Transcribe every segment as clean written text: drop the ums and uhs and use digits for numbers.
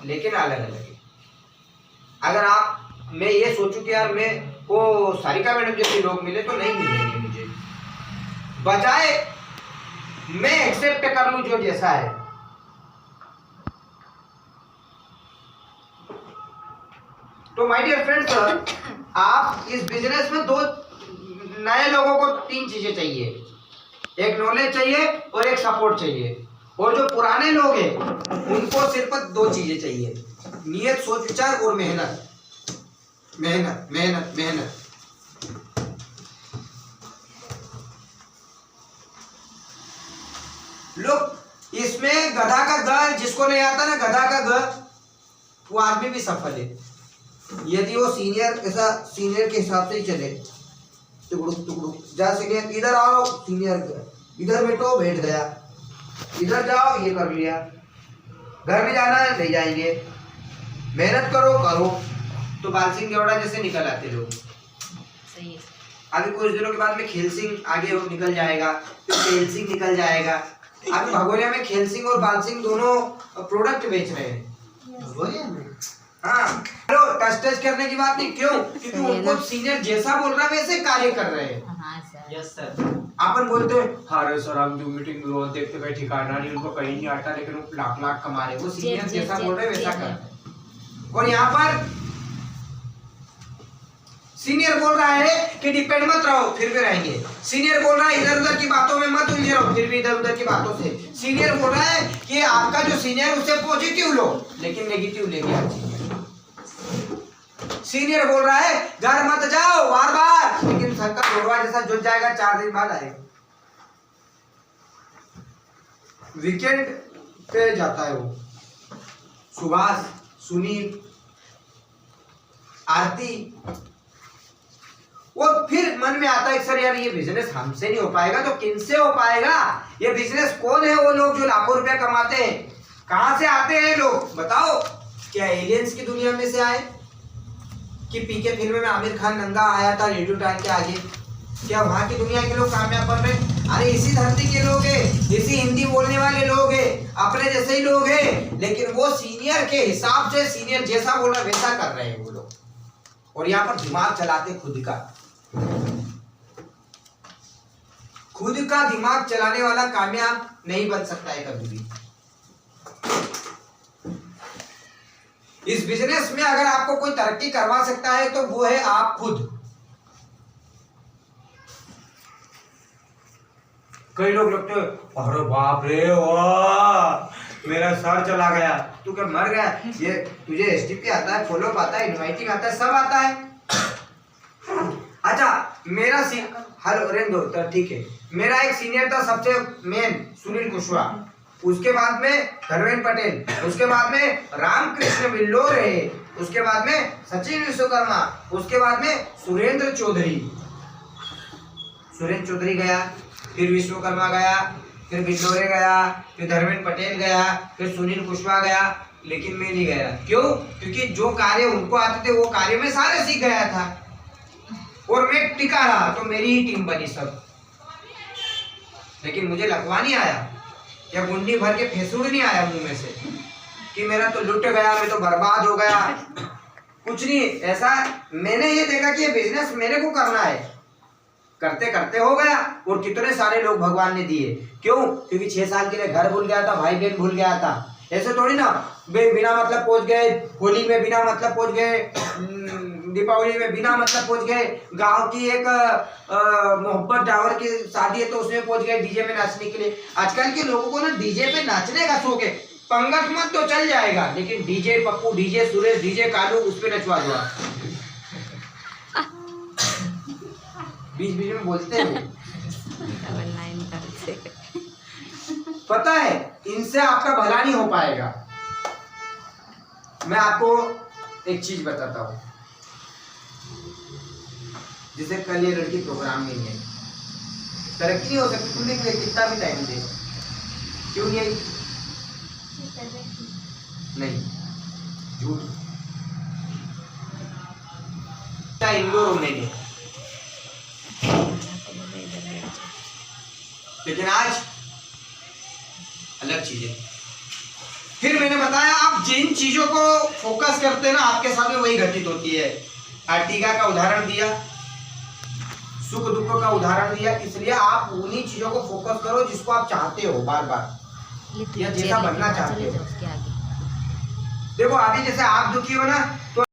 लेकिन अलग अलग है। अगर आप मैं ये सोचूं कि यार मैं को सारिका मैडम जैसे लोग मिले तो नहीं मिलेंगे मुझे, बजाय मैं एक्सेप्ट कर लूं जो जैसा है। तो माय डियर फ्रेंड्स, आप इस बिजनेस में दो नए लोगों को तीन चीजें चाहिए, एक नॉलेज चाहिए और एक सपोर्ट चाहिए। और जो पुराने लोग हैं उनको सिर्फ दो चीजें चाहिए, नियत, सोच विचार और मेहनत। मेहनत मेहनत मेहनत। लोग इसमें गधा का ग जिसको नहीं आता ना, गधा का ग, वो आदमी भी सफल है यदि वो सीनियर ऐसा सीनियर के हिसाब से ही चले। टुकड़ुक टुकड़ुक जा सीनियर, इधर आओ सीनियर, इधर बैठो बैठ गया, इधर जाओ ये कर लिया, घर में जाना है ले जाएंगे, मेहनत करो करो। तो बाल सिंह गेवड़ा जैसे निकल आते लोग। सही है। अभी कुछ दिनों के बाद में खेल सिंह आगे निकल जाएगा, फिर खेल सिंह निकल जाएगा। अभी भगोरिया में खेल सिंह और बाल सिंह दोनों प्रोडक्ट बेच रहे हैं भगोरिया में। हाँ, हेलो टच करने की बात नहीं, क्यों? क्योंकि उनको सीनियर जैसा बोल रहा है वैसे कार्य कर रहे हैं। हाँ सर। Yes sir. अपन बोलते हैं हाँ सर हम जो मीटिंग में देखते गए ठिकाना नहीं, उनको कहीं नहीं आता, लेकिन वो लाख लाख कमा रहे हैं। वो सीनियर जैसा बोल रहे हैं वैसा कर रहे हैं। और यहाँ पर सीनियर बोल रहा है कि डिपेंड मत रहो, फिर भी रहेंगे। सीनियर बोल रहा है इधर उधर की बातों में मत उलझे रहो, फिर भी इधर उधर की बातों से। सीनियर बोल रहा है कि आपका जो सीनियर उससे पॉजिटिव लो, लेकिन नेगेटिव लेंगे आप। सीनियर बोल रहा है घर मत जाओ बार बार, लेकिन शंकर घोड़वा जैसा जुट जाएगा 4 दिन बाद आएगा। वीकेंड पे जाता है वो, सुभाष, सुनील, आरती। वो फिर मन में आता है सर यार ये बिजनेस हमसे नहीं हो पाएगा तो किनसे हो पाएगा? ये बिजनेस कौन है वो लोग जो लाखों रुपया कमाते हैं? कहां से आते हैं लोग बताओ? क्या एलियंस की दुनिया में से आए कि पीके फिल्म में आमिर खान नंगा आया था रेडियो टाइम के आगे? क्या वहां की दुनिया के लोग कामयाब बन रहे? अरे इसी धरती के लोग हैं, इसी हिंदी बोलने वाले लोग हैं, अपने जैसे ही लोग हैं, लेकिन वो सीनियर के हिसाब से सीनियर जैसा बोल रहा वैसा कर रहे हैं वो लोग। और यहाँ पर दिमाग चलाते खुद का दिमाग चलाने वाला कामयाब नहीं बन सकता है कभी भी। इस बिजनेस में अगर आपको कोई तरक्की करवा सकता है तो वो है आप खुद। कई लोग लगते हैं अरे बाप रे वाह मेरा सर चला गया, तू क्या मर गया? ये तुझे एसटीपी आता है, फॉलोअप आता है, इनवाइटिंग आता है, सब आता है। अच्छा मेरा हेलो रेंदो तो ठीक है, मेरा एक सीनियर था सबसे मेन सुनील कुशवाहा, उसके बाद में धर्मेंद्र पटेल, उसके बाद में रामकृष्ण बिल्लोर है, उसके बाद में सचिन विश्वकर्मा, उसके बाद में सुरेंद्र चौधरी गया, फिर विश्वकर्मा गया, फिर बिल्लोरे गया, फिर धर्मेंद्र पटेल गया, फिर सुनील कुशवाहा गया, लेकिन मैं नहीं गया। क्यों? क्योंकि जो कार्य उनको आते थे वो कार्य में सारे सीख गया था और मैं टिका रहा, तो मेरी ही टीम बनी सब। लेकिन मुझे लखवा नहीं आया या गुंडी भर के फेसूड़ नहीं आया मुंह में से कि मेरा तो लुट गया, मैं तो बर्बाद हो गया, कुछ नहीं ऐसा। मैंने ये देखा कि ये बिजनेस मेरे को करना है, करते करते हो गया। और कितने सारे लोग भगवान ने दिए। क्यों? क्योंकि 6 साल के लिए घर भूल गया था, भाई बहन भूल गया था। ऐसे थोड़ी ना बिना मतलब पहुंच गए, होली में बिना मतलब पहुंच गए, दीपावली में बिना मतलब पहुंच गए, गांव की एक मोहब्बत डावर की शादी है तो उसमें पहुंच गए डीजे में नाचने के लिए। आजकल के लोगों को ना डीजे पे नाचने का शौक है। पंगत मत तो चल जाएगा, लेकिन DJ Pappu, DJ Suresh, DJ Kalu, उस पे नचवा दो। बीच बीच में बोलते हैं पता है इनसे आपका भला नहीं हो पाएगा। मैं आपको एक चीज बताता हूँ, जिसे कल ये लड़की प्रोग्राम में है, तरक्की नहीं हो सकती। तुम देख कितना भी टाइम दे, क्यों नहीं आई? नहीं, झूठ। इंडोर होने के, लेकिन आज अलग चीज है। फिर मैंने बताया आप आप जिन चीजों को फोकस करते हैं ना आपके साथ में वही घटित होती है। अर्टिगा का उदाहरण दिया, सुख दुख का उदाहरण दिया, इसलिए आप उन्हीं चीजों को फोकस करो जिसको आप चाहते हो बार बार या जैसा बनना चाहते हो। देखो अभी जैसे आप दुखी हो ना, तो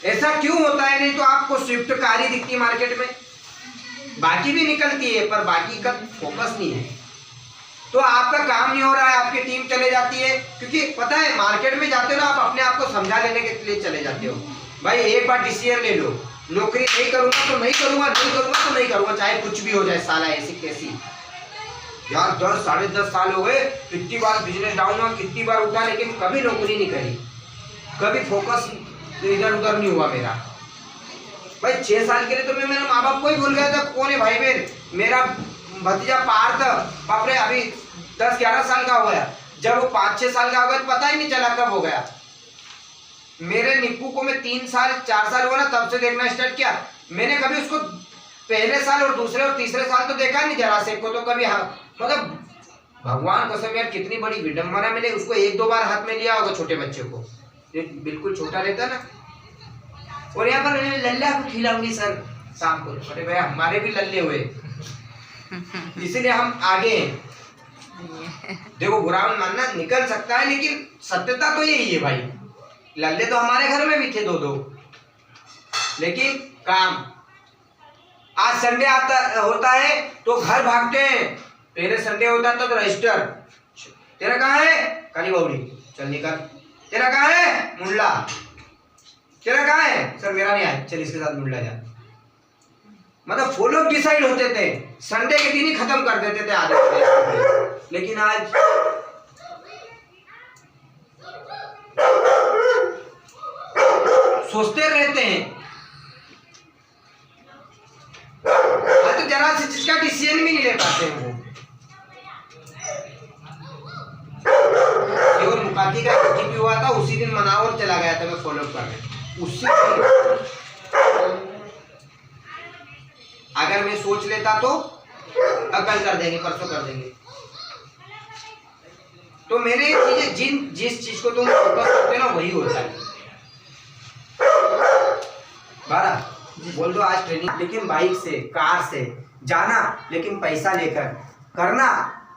ऐसा क्यों होता है? नहीं तो आपको स्विफ्ट कार ही दिखती है मार्केट में, बाकी भी निकलती है पर बाकी का फोकस नहीं है, तो आपका काम नहीं हो रहा है, आपकी टीम चले जाती है। क्योंकि पता है मार्केट में जाते हो ना, आप अपने आप को समझा लेने के लिए चले जाते हो। भाई एक बार डिसीजन ले लो, नौकरी नहीं करूंगा तो नहीं करूंगा, नहीं करूंगा तो नहीं करूंगा, चाहे कुछ भी हो जाए साला ऐसी कैसी। यार 10 साढ़े 10 साल हो गए, कितनी बार बिजनेस डाउन हुआ, कितनी बार उठा, लेकिन कभी नौकरी नहीं करी, कभी फोकस इधर उधर नहीं हुआ मेरा। भाई 6 साल के लिए तो मैं मेरे माँ बाप को ही भूल गया था कौन है भाई बहन। मेरा भतीजा पार्थ बाप रे अभी 10-11 साल का हो गया, जब वो 5-6 साल का हो गया पता ही नहीं चला कब हो गया। मेरे निक्कू को मैं 3 साल 4 साल हुआ ना तब से देखना स्टार्ट किया। मैंने कभी उसको पहले साल और दूसरे और तीसरे साल तो देखा नहीं जरा से को, तो कभी मतलब भगवान कसम यार कितनी बड़ी विडंबना। मैंने उसको 1-2 बार हाथ में लिया होगा छोटे बच्चे को, बिल्कुल छोटा रहता ना, और यहाँ पर लल्ला को खिलाऊंगी सर शाम को। अरे भाई हमारे भी लल्ले हुए इसीलिए हम आगे हैं। देखो बुरा मानना निकल सकता है लेकिन सत्यता तो यही है भाई, लल्ले तो हमारे घर में भी थे 2-2, लेकिन काम आज संडे आता होता है तो घर भागते हैं, पहले संडे होता था तो रजिस्टर, तेरा कहाँ है काली बावड़ी, चल निकल, तेरा कहाँ है मुंडला, तेरा कहाँ है सर मेरा नहीं आया, चल इसके साथ मुंडला जा। मतलब फॉलो डिसाइड होते थे, संडे के दिन ही खत्म कर देते थे आधे। लेकिन आज सोचते रहते हैं, तो जरा सी चीज का डिसीजन भी नहीं ले पाते हैं वो। केवल मुकाती का भी हुआ था उसी दिन मनावर चला गया था मैं फॉलो करने, उसी दिन अगर मैं सोच लेता तो कल कर देंगे परसों कर देंगे। तो मेरे चीजें जिस चीज को तुम फोकस करते हो ना वही होता है। 12 बोल दो आज ट्रेनिंग, लेकिन बाइक से कार से जाना, लेकिन पैसा लेकर करना,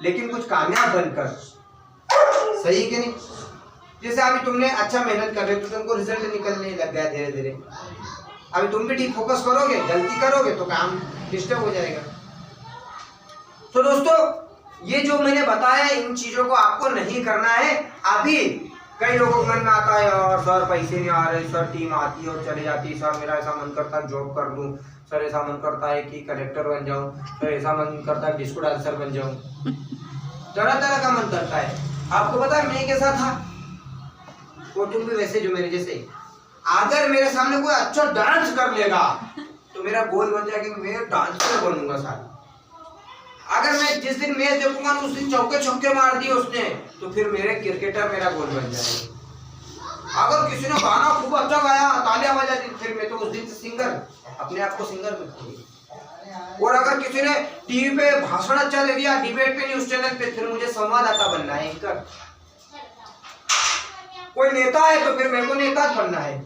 लेकिन कुछ कामयाब बनकर, सही कि नहीं? जैसे अभी तुमने अच्छा मेहनत कर रहे हो तो तुमको रिजल्ट निकलने लग गया धीरे धीरे। अभी तुम भी ठीक फोकस करोगे, गलती करोगे तो काम डिस्टर्ब हो जाएगा। तो दोस्तों ये जो मैंने बताया इन चीजों को आपको नहीं करना है। अभी कई लोगों के मन में आता है और सर पैसे नहीं आ रहे, सर टीम आती है और चले जाती है, सर मेरा ऐसा मन करता है जॉब कर लूं, सर ऐसा मन करता है कि कलेक्टर बन जाऊं, सर ऐसा मन करता है डिस्को डांसर बन जाऊं, तरह तरह का मन करता है। आपको पता है मैं कैसा था, वो तुम भी वैसे जो मेरे जैसे। अगर मेरे सामने कोई अच्छा डांस कर लेगा तो मेरा गोल बन जाएगा कि मैं डांसर बनूंगा साल। अगर मैं जिस दिन मैच देखूंगा उस दिन चौके छक्के मार दिए उसने तो फिर मेरे क्रिकेटर मेरा गोल बन जाएगा। अगर किसी ने गाना खूब अच्छा गाया तालियां बजा दी फिर मैं तो उस दिन से सिंगर, अपने आप को सिंगर बनूंगा। और अगर किसी ने टीवी पे भाषण अच्छा दे दिया डिबेट पे न्यूज चैनल पे फिर मुझे संवाददाता बनना है, एंकर। कोई नेता है तो फिर मेरे को नेता बनना है,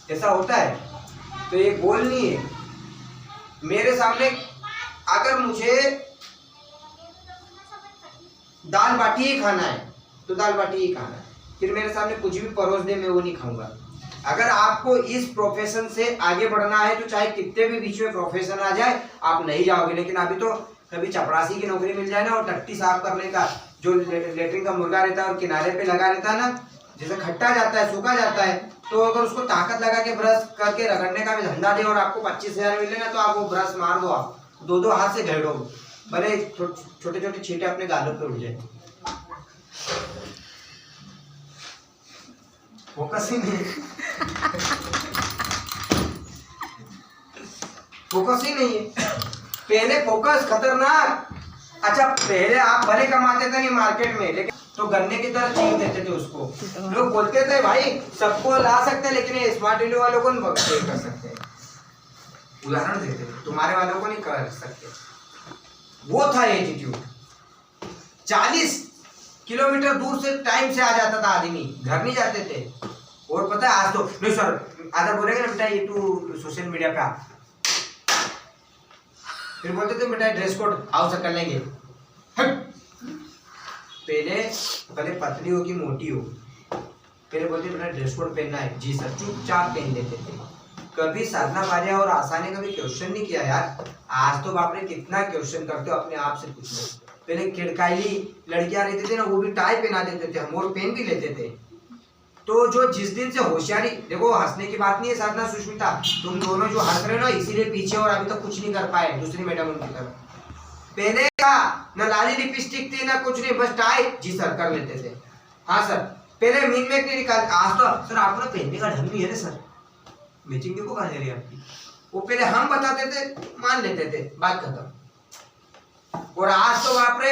ऐसा होता है। तो ये गोल नहीं है मेरे सामने। अगर मुझे दाल बाटी ही खाना है तो दाल बाटी ही खाना है, फिर मेरे सामने कुछ भी परोस दे मैं वो नहीं खाऊंगा। अगर आपको इस प्रोफेशन से आगे बढ़ना है तो चाहे कितने भी बीच में प्रोफेशन आ जाए आप नहीं जाओगे। लेकिन अभी तो कभी चपरासी की नौकरी मिल जाए ना और टट्टी साफ करने का जो लेटरिन का मुर्गा रहता है और किनारे पे लगा रहता है ना, जैसे खट्टा जाता है सूखा जाता है, तो अगर उसको ताकत लगा के ब्रश करके रगड़ने का भी धंधा दे और आपको 25,000 मिले ना तो आप वो ब्रश मार दो, आप 2-2 हाथ से घेरो, भले छोटे छोटे छींटे अपने गालों पे उड़ जाए। फोकस ही नहीं फोकस ही नहीं है। पहले फोकस खतरनाक। अच्छा पहले आप भले कमाते थे नहीं मार्केट में, लेकिन तो गन्ने की तरह चीन देते थे उसको। लोग बोलते थे भाई सबको ला सकते हैं लेकिन ये स्मार्ट इंडिया वालों को नहीं कर सकते, उदाहरण देते थे, तुम्हारे वालों को नहीं कर सकते। वो था एटीट्यूड। 40 किलोमीटर दूर से टाइम से आ जाता था आदमी, घर नहीं जाते थे। और पता है आज तो नहीं सर, आधा बोलेगा ना बेटा ये तू सोशल मीडिया पे आ, फिर बोलते थे बेटा ड्रेस कोड आओ सर कर लेंगे। पहले भले पतली हो कि मोटी हो, पहले बोलते बेटा ड्रेस कोड पहनना है, जी सर, चुपचाप पहन लेते थे। कभी साधना मारिया और आसानी कभी क्वेश्चन नहीं किया यार। आज तो बाप रे कितना क्वेश्चन करते हो अपने आप से पूछ लो। पहले किड़काई लड़कियां रहती थी ना, वो भी टाई पहना देते थे, हम और पेन भी लेते थे। तो जो जिस दिन से होशियारी, देखो हंसने की बात नहीं है साधना सुष्मिता, तुम दोनों जो हंस रहे हो ना इसीलिए पीछे और अभी तक कुछ नहीं कर पाए दूसरी मैडम उनकी तरफ। पहले का ना लाली लिपस्टिक थी ना कुछ नहीं, बस टाई, जी सर कर लेते थे। हाँ सर, पहले मीन मेक नहीं निकाल, आज तो सर आपको ना पहनने का ढंग नहीं है ना सर, मैचिंग देखो कहाँ जा रही है आपकी। वो पहले हम बताते थे, मान लेते थे, बात खत्म। और आज तो बाप रे,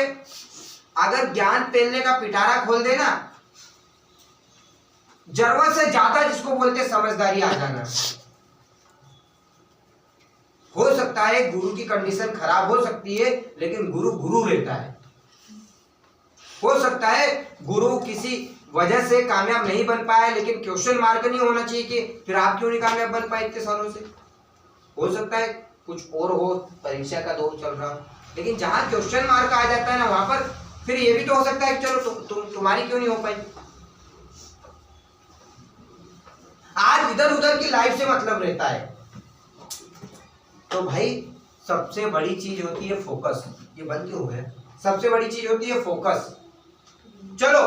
अगर ज्ञान फैलने का पिटारा खोल देना, जरूरत से ज्यादा जिसको बोलते समझदारी आ जाना। हो सकता है गुरु की कंडीशन खराब हो सकती है, लेकिन गुरु गुरु रहता है। हो सकता है गुरु किसी वजह से कामयाब नहीं बन पाया, लेकिन क्वेश्चन मार्क नहीं होना चाहिए कि फिर आप क्यों नहीं कामयाब बन पाए इतने सालों से। हो सकता है कुछ और हो, परीक्षा का दौर चल रहा हो, लेकिन जहां क्वेश्चन मार्क आ जाता है ना, वहां पर फिर ये भी तो हो सकता है कि चलो तुम्हारी क्यों नहीं हो पाई। आज इधर उधर की लाइफ से मतलब रहता है। तो भाई सबसे बड़ी चीज होती है फोकस। ये बंद क्यों हो गया? सबसे बड़ी चीज होती है फोकस। चलो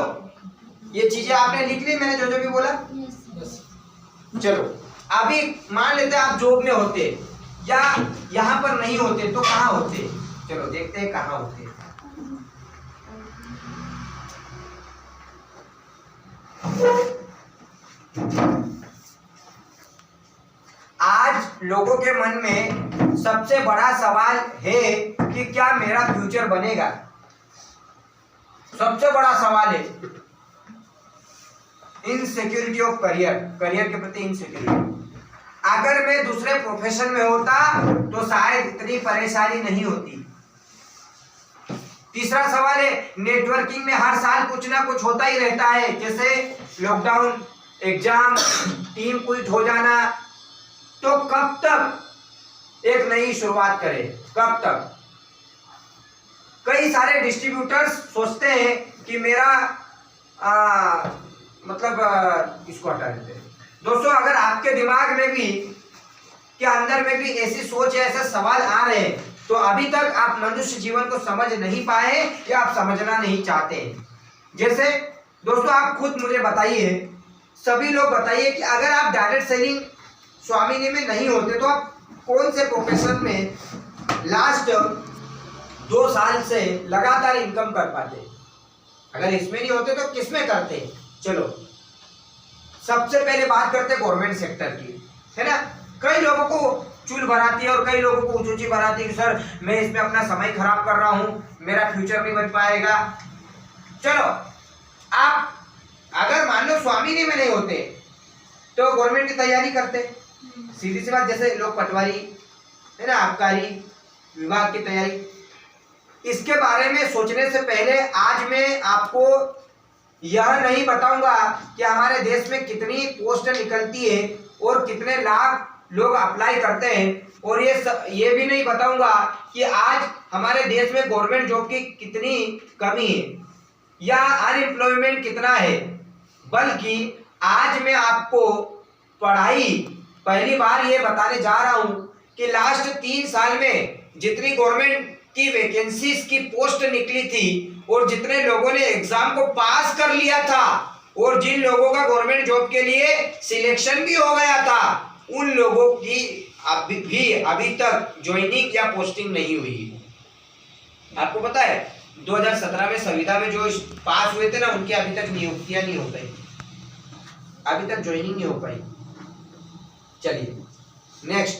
ये चीजें आपने लिख ली, मैंने जो जो भी बोला। चलो अभी मान लेते हैं आप जॉब में होते या यहां पर नहीं होते, तो कहां होते? चलो देखते हैं कहां होते। आज लोगों के मन में सबसे बड़ा सवाल है कि क्या मेरा फ्यूचर बनेगा। सबसे बड़ा सवाल है इनसिक्योरिटी ऑफ करियर, करियर के प्रति इनसिक्योरिटी। अगर मैं दूसरे प्रोफेशन में होता तो शायद इतनी परेशानी नहीं होती। तीसरा सवाल है नेटवर्किंग में हर साल कुछ ना कुछ होता ही रहता है, जैसे लॉकडाउन, एग्जाम, टीम क्विट हो जाना। तो कब तक एक नई शुरुआत करें, कब तक? कई सारे डिस्ट्रीब्यूटर्स सोचते हैं कि मेरा इसको हटा देते हैं। दोस्तों अगर आपके दिमाग में भी के अंदर में भी ऐसी सोच या ऐसे सवाल आ रहे हैं, तो अभी तक आप मनुष्य जीवन को समझ नहीं पाए या आप समझना नहीं चाहते। जैसे दोस्तों आप खुद मुझे बताइए, सभी लोग बताइए कि अगर आप डायरेक्ट सेलिंग स्वामिनी में नहीं होते तो आप कौन से प्रोफेशन में लास्ट 2 साल से लगातार इनकम कर पाते? अगर इसमें नहीं होते तो किसमें करते? चलो सबसे पहले बात करते हैं गवर्नमेंट सेक्टर की, है ना। कई लोगों को चूल बनाती है और कई लोगों को ऊंची बनाती है कि सर मैं इसमें अपना समय खराब कर रहा हूं, मेरा फ्यूचर नहीं बन पाएगा। चलो आप अगर मान लो स्वामिनी में नहीं होते तो गवर्नमेंट की तैयारी करते, सीधी सी बात। जैसे लोग पटवारी, है ना, आबकारी विभाग की तैयारी। इसके बारे में सोचने से पहले आज मैं आपको यह नहीं बताऊंगा कि हमारे देश में कितनी पोस्ट निकलती है और कितने लाख लोग अप्लाई करते हैं, और ये भी नहीं बताऊंगा कि आज हमारे देश में गवर्नमेंट जॉब की कितनी कमी है या अनएम्प्लॉयमेंट कितना है। बल्कि आज मैं आपको पढ़ाई पहली बार ये बताने जा रहा हूं कि लास्ट 3 साल में जितनी गवर्नमेंट की वैकेंसीज की पोस्ट निकली थी और जितने लोगों ने एग्जाम को पास कर लिया था और जिन लोगों का गवर्नमेंट जॉब के लिए सिलेक्शन भी हो गया था, उन लोगों की अभी तक ज्वाइनिंग या पोस्टिंग नहीं हुई। आपको पता है 2017 में संविदा में जो पास हुए थे ना, उनकी अभी तक नियुक्तियां नहीं हो पाई, अभी तक ज्वाइनिंग नहीं हो पाई। चलिए नेक्स्ट,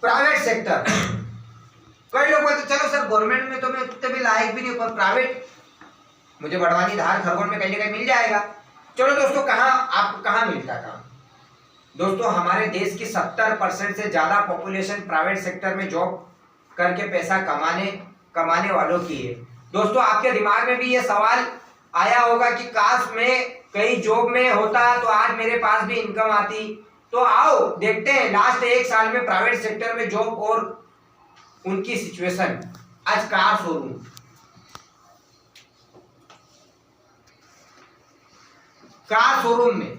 प्राइवेट सेक्टर। कई लोग बोलते चलो सर गवर्नमेंट में तो मैं उतने भी लायक भी नहीं हूं, पर प्राइवेट मुझे बड़वानी, धार, खरगोन में कहीं ना कहीं मिल जाएगा। चलो दोस्तों आपको कहाँ मिलता काम? दोस्तों हमारे देश की 70% से ज्यादा पॉपुलेशन प्राइवेट सेक्टर में जॉब करके पैसा कमाने वालों की है। दोस्तों आपके दिमाग में भी ये सवाल आया होगा कि काश मैं कहीं जॉब में होता तो आज मेरे पास भी इनकम आती। तो आओ देखते हैं लास्ट 1 साल में प्राइवेट सेक्टर में जॉब और उनकी सिचुएशन। आज कार शोरूम, कार शोरूम में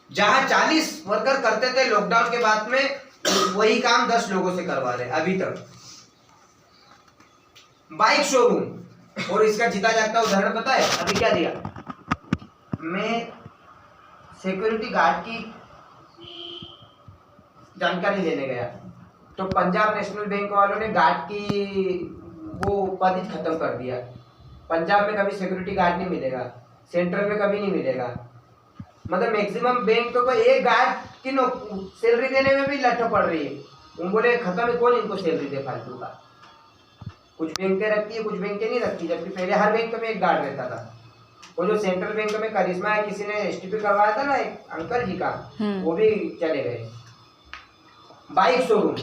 जहां 40 वर्कर करते थे लॉकडाउन के बाद में, वही काम 10 लोगों से करवा रहे अभी तक। बाइक शोरूम, और इसका जीता जागता उदाहरण पता है अभी क्या दिया? मैं सिक्योरिटी गार्ड की जानकारी लेने गया तो पंजाब नेशनल बैंक वालों ने गार्ड की वो पद ही खत्म कर दिया। पंजाब में कभी सिक्योरिटी गार्ड नहीं मिलेगा, सेंट्रल में कभी नहीं मिलेगा। मतलब मैक्सिमम बैंक तो एक गार्ड की सैलरी देने में भी लठ पड़ रही है। उन बोले खत्म है, कौन इनको सैलरी दे फालतू का। कुछ बैंकें रखती है, कुछ बैंकें नहीं रखती, जबकि पहले हर बैंक में एक गार्ड रहता था। वो जो सेंट्रल बैंक में करिश्मा है, किसी ने एसटीपी करवाया था ना एक अंकल जी का, वो भी चले गए। बाइक शोरूम,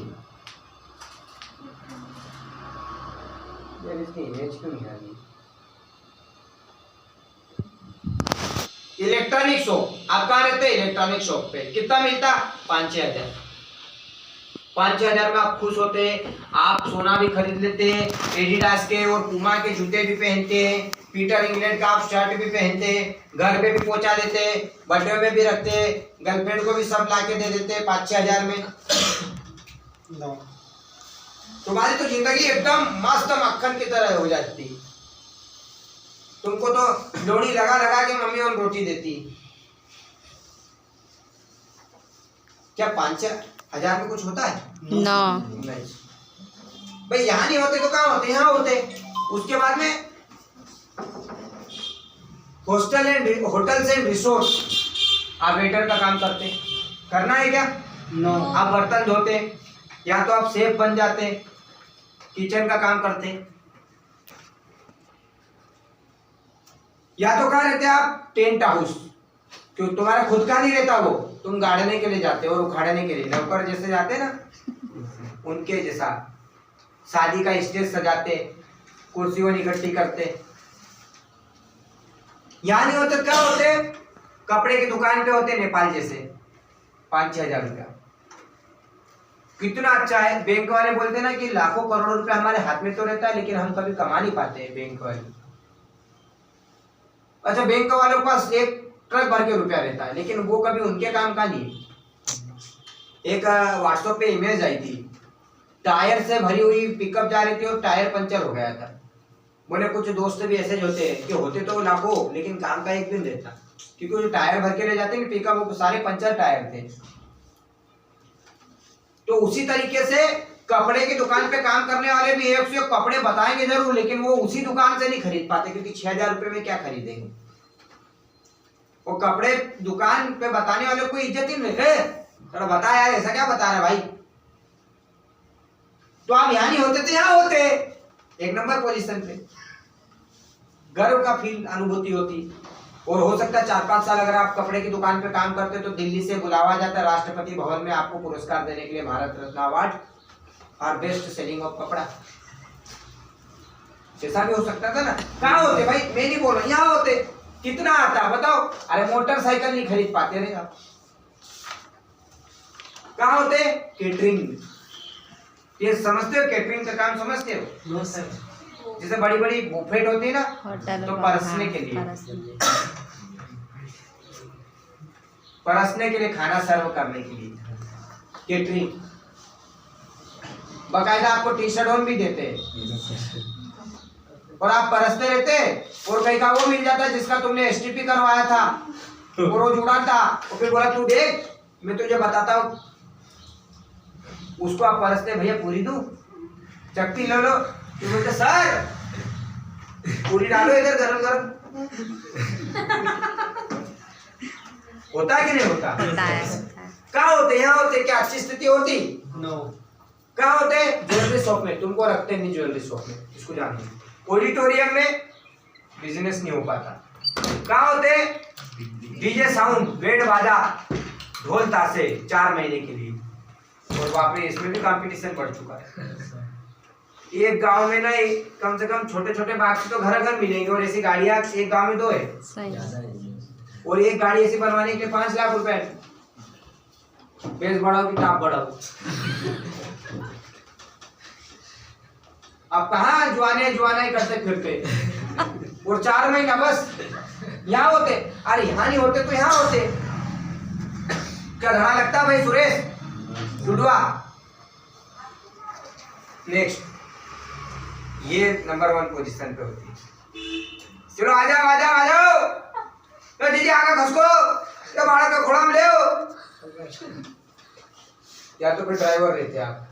यार इसकी इमेज क्यों नहीं आ रही? इलेक्ट्रॉनिक शॉप, आप कहाँ रहते हैं? इलेक्ट्रॉनिक शॉप पे कितना मिलता? 5-6 हजार। 5-6 हजार में आप खुश होते हैं, आप सोना भी खरीद लेते हैं, एडिडास के और पूमा के जूते भी पहनते हैं, पीटर इंग्लैंड का आप शर्ट भी पहनते हैं, घर पे भी पहुंचा देते हैं, बर्थडे में भी रखते हैं, गर्लफ्रेंड को भी सब ला के दे देते हैं 5-6 हजार में। तुम्हारी तो जिंदगी एकदम मस्त मक्खन की तरह हो जाती। तुमको तो लोड़ी लगा लगा के मम्मी और रोटी देती। क्या 5-6 हजार में कुछ होता है? नहीं भाई, यहाँ नहीं होते तो कहाँ होते? यहाँ होते। उसके बाद में होटल्स एंड रिसोर्ट, आप वेटर का काम करते, करना है क्या? नो। आप बर्तन धोते, या तो आप शेफ बन जाते, किचन का काम करते, या तो कहाँ रहते आप? Tent house. क्यों? तुम्हारा खुद का नहीं रहता वो, तुम गाड़ने के लिए जाते और उखाड़ने के लिए, नौकर जैसे जाते ना उनके जैसा। शादी का स्टेज सजाते, कुर्सियों इकट्ठी करते। यहाँ नहीं होते, क्या होते? कपड़े की दुकान पे होते, नेपाल जैसे। 5-6 हजार रुपया कितना अच्छा है। बैंक वाले बोलते ना कि लाखों करोड़ों रुपया हमारे हाथ में तो रहता है, लेकिन हम कभी कमा नहीं पाते हैं बैंक वाले। अच्छा, बैंक वालों के पास एक ट्रक भर के रुपया रहता है, लेकिन वो कभी उनके काम का नहीं है। एक व्हाट्सएप पे इमेज आई थी, टायर से भरी हुई पिकअप जा रही थी और टायर पंचर हो गया था। बोले कुछ दोस्त भी ऐसे होते हैं कि होते तो लाखों, लेकिन काम का एक दिन रहता, क्योंकि वो जो टायर भर के ले जाते हैं पिकअप, वो सारे पंचर टायर थे। तो उसी तरीके से कपड़े की दुकान पे काम करने वाले भी एक से एक कपड़े बताएंगे जरूर, लेकिन वो उसी दुकान से नहीं खरीद पाते, क्योंकि 6 हजार रुपए में क्या खरीदेंगे। वो कपड़े दुकान पे बताने वाले कोई इज्जत ही नहीं है। थोड़ा बता यार, ऐसा क्या बता रहे भाई? तो आप यहाँ नहीं होते थे, यहाँ होते, एक नंबर पोजीशन पे, गर्व का फील अनुभूति होती। और हो सकता है 4-5 साल अगर आप कपड़े की दुकान पे काम करते तो दिल्ली से बुलावा जाता राष्ट्रपति भवन में आपको पुरस्कार देने के लिए, Bharat Ratna award for best selling of कपड़ा। जैसा भी हो सकता था ना। कहाँ होते भाई? मैं नहीं बोल रहा, यहाँ होते। कितना आता बताओ? अरे मोटरसाइकिल नहीं खरीद पाते रे आप। कहाँ होते? केटरिंग। ये समझते हो? केटरिंग का काम समझते हो? No sir. जैसे बड़ी बड़ी बुफेट होती है ना, तो परसने के लिए, खाना सर्व करने के लिए केटरिंग। बाकायदा आपको टी शर्ट भी देते हैं और आप परसते रहते, और कहीं का वो मिल जाता है जिसका तुमने एसटीपी करवाया था, वो रोज उड़ाता, और फिर बोला तू देख मैं तुझे बताता हूँ। उसको आप परसते, भैया पूरी दूं, चक्की ले लो, तो बोलते सर पूरी डालो इधर गरम गरम। होता है कि नहीं होता? कहाँ होते? यहाँ होते। क्या अच्छी स्थिति होती? नो। कहाँ होते? ज्वेलरी शॉप में। तुमको रखते नहीं ज्वेलरी शॉप में, इसको जानिए। ऑडिटोरियम में बिजनेस नहीं हो पाता। कहाँ होते? डीजे साउंड, बैंड बाजा, ढोल ताशे 4 महीने के लिए, और वापस इसमें भी कंपटीशन बढ़ चुका है। एक गांव में ना कम से कम छोटे छोटे बाग तो घर घर मिलेंगे, और ऐसी गाड़ियां एक गांव में 2 है। और एक गाड़ी ऐसी बनवाने के लिए 5 लाख रुपए। बेस बढ़ाओ कि टाप बढ़ाओ। अब कहाँ जुआने ही करते फिरते। और 4 महीना बस यहाँ होते, अरे यहाँ नहीं होते तो यहाँ होते। क्या धड़ा लगता भाई सुरेश जुड़वा। नेक्स्ट, ये नंबर 1 पोजीशन पे होती है। चलो आ जाओ तो दीदी आगे खसको, तो भाड़ा का घोड़ा में ले या तो फिर ड्राइवर रहते आप।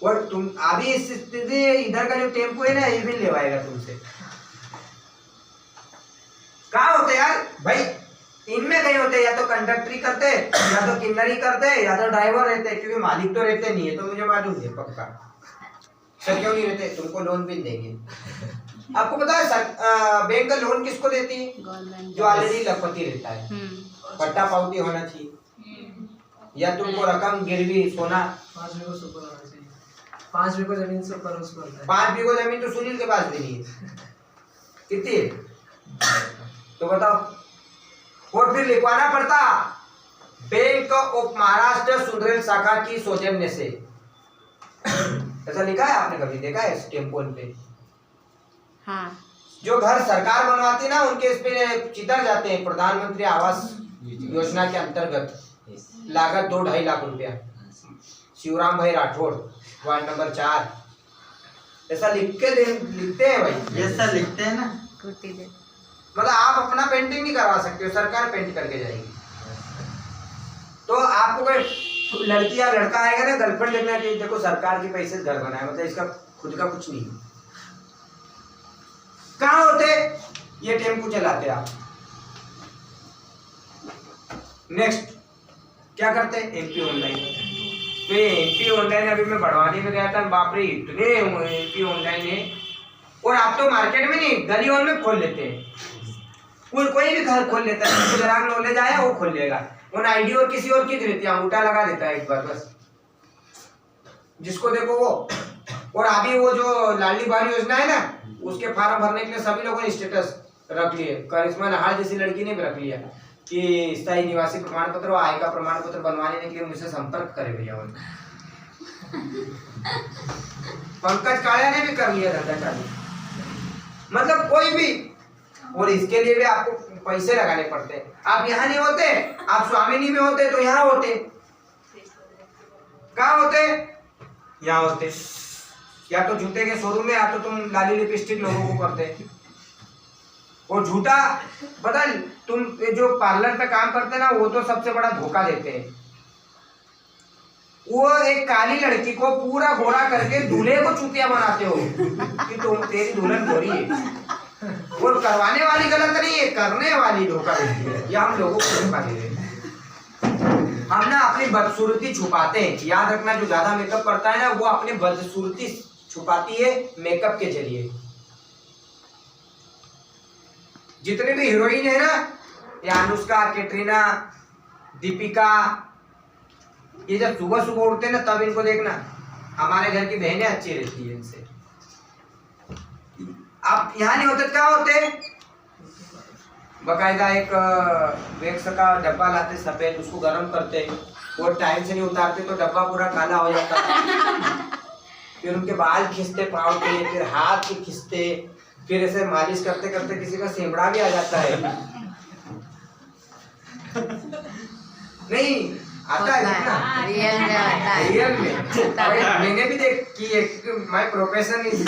और तुम अभी इस स्थिति इधर का जो टेम्पो है ना, ये भी लेवाएगा तुमसे। कहाँ होते यार भाई, इनमें कहीं होते, या तो कंडक्टरी करते, या तो किन्नरी करते, या तो ड्राइवर रहते, क्योंकि मालिक तो रहते नहीं है। तो मुझे मालूम है पक्का सर क्यों नहीं रहते, तुमको लोन भी देंगे। आपको पता है सर बैंक का लोन किसको देती है? जो ऑलरेडी लखपति रहता है। पट्टा पावती होना चाहिए, या तुमको रकम गिरवी सोना 5 बीघा से ऊपर होना चाहिए। 5 बीघा जमीन से ऊपर उसको होता है। 5 बीघा जमीन तो सुनील के पास भी नहीं है। कितनी है तो बताओ। और फिर लिखवाना पड़ता बैंक ऑफ महाराष्ट्र सुंदरेल शाखा की सौजन्य से। ऐसा लिखा है, आपने कभी देखा है टेम्पोन पे? हाँ। जो घर सरकार बनवाती ना, उनके इस पे चितर जाते हैं प्रधानमंत्री आवास योजना के अंतर्गत, लागत 2-2.5 लाख रुपया। शिवराम भाई राठौड़, वार्ड नंबर 4। ऐसा लिखते हैं भाई, ऐसा लिखते हैं ना। मतलब आप अपना पेंटिंग नहीं करवा सकते हो, सरकार पेंट करके जाएगी। तो आपको कोई लड़की या लड़का आएगा ना, गर्लफ्रेंड देखना चाहिए, देखो सरकार के पैसे घर बनाए, मतलब इसका खुद का कुछ नहीं। कहाँ होते ये टेम्पो चलाते आप। नेक्स्ट क्या करते, एमपी ऑनलाइन। तो एमपी ऑनलाइन अभी मैं बढ़वाने में गया था, बाप रे इतने एमपी ऑनलाइन है। और आप तो मार्केट में नहीं, गलियों में खोल लेते हैं। कोई भी घर खोल लेता है, जिसको जरा नॉलेज आया वो खोल लेगा। उन आईडी और किसी और की रहती है, अंगूठा लगा देता है एक बार बस, जिसको देखो वो। और अभी वो जो लाडली बहन योजना है ना, उसके फॉर्म भरने के लिए सभी लोगों ने स्टेटस रख लिए। करिश्मा नहार जैसी लड़की ने भी रख लिया कि स्थायी निवासी प्रमाण पत्र और आय का प्रमाण पत्र बनवाने के लिए मुझसे संपर्क करे भैया। पंकज कालिया ने भी कर लिया धंधा चालू। मतलब कोई भी, और इसके लिए भी आपको पैसे लगाने पड़ते हैं। आप यहाँ नहीं होते, आप स्वामिनी में होते तो यहाँ होते। कहाँ होते? यहाँ होते। या तो जूते के शोरूम में, या तो तुम लाली लिपस्टिक लोगों को करते। और झूठा बदल, तुम जो पार्लर पे काम करते ना, वो तो सबसे बड़ा धोखा देते हैं। वो एक काली लड़की को पूरा गोरा करके दूल्हे को चूतिया बनाते हो कि तुम तेरी दुल्हन गोरी है। और करवाने वाली गलत नहीं है, करने वाली धोखा देती है। या हम लोगों को धोखा दे रहे हैं। हम ना अपनी बदसूरती छुपाते हैं। याद रखना, जो ज्यादा मेकअप करता है ना, वो अपनी बदसूरती छुपाती है मेकअप के जरिए। जितने भी हीरोइन है ना, या अनुष्का, कैटरीना, दीपिका, ये जब सुबह सुबह उठते हैं ना, तब इनको देखना। हमारे घर की बहनें अच्छी रहती है इनसे। आप यहाँ नहीं होते, क्या होते? बकायदा एक वेक्स का डब्बा लाते सफेद, उसको गर्म करते और टाइम से नहीं उतारते तो डब्बा पूरा काला हो जाता। फिर उनके बाल खींचते पाँव के, फिर हाथ के खींचते, फिर ऐसे मालिश करते करते किसी का सेमड़ा भी आ जाता है। नहीं आता है ना, रियल में आता है। रियल में मैंने भी देख की एक माय प्रोफेशन इज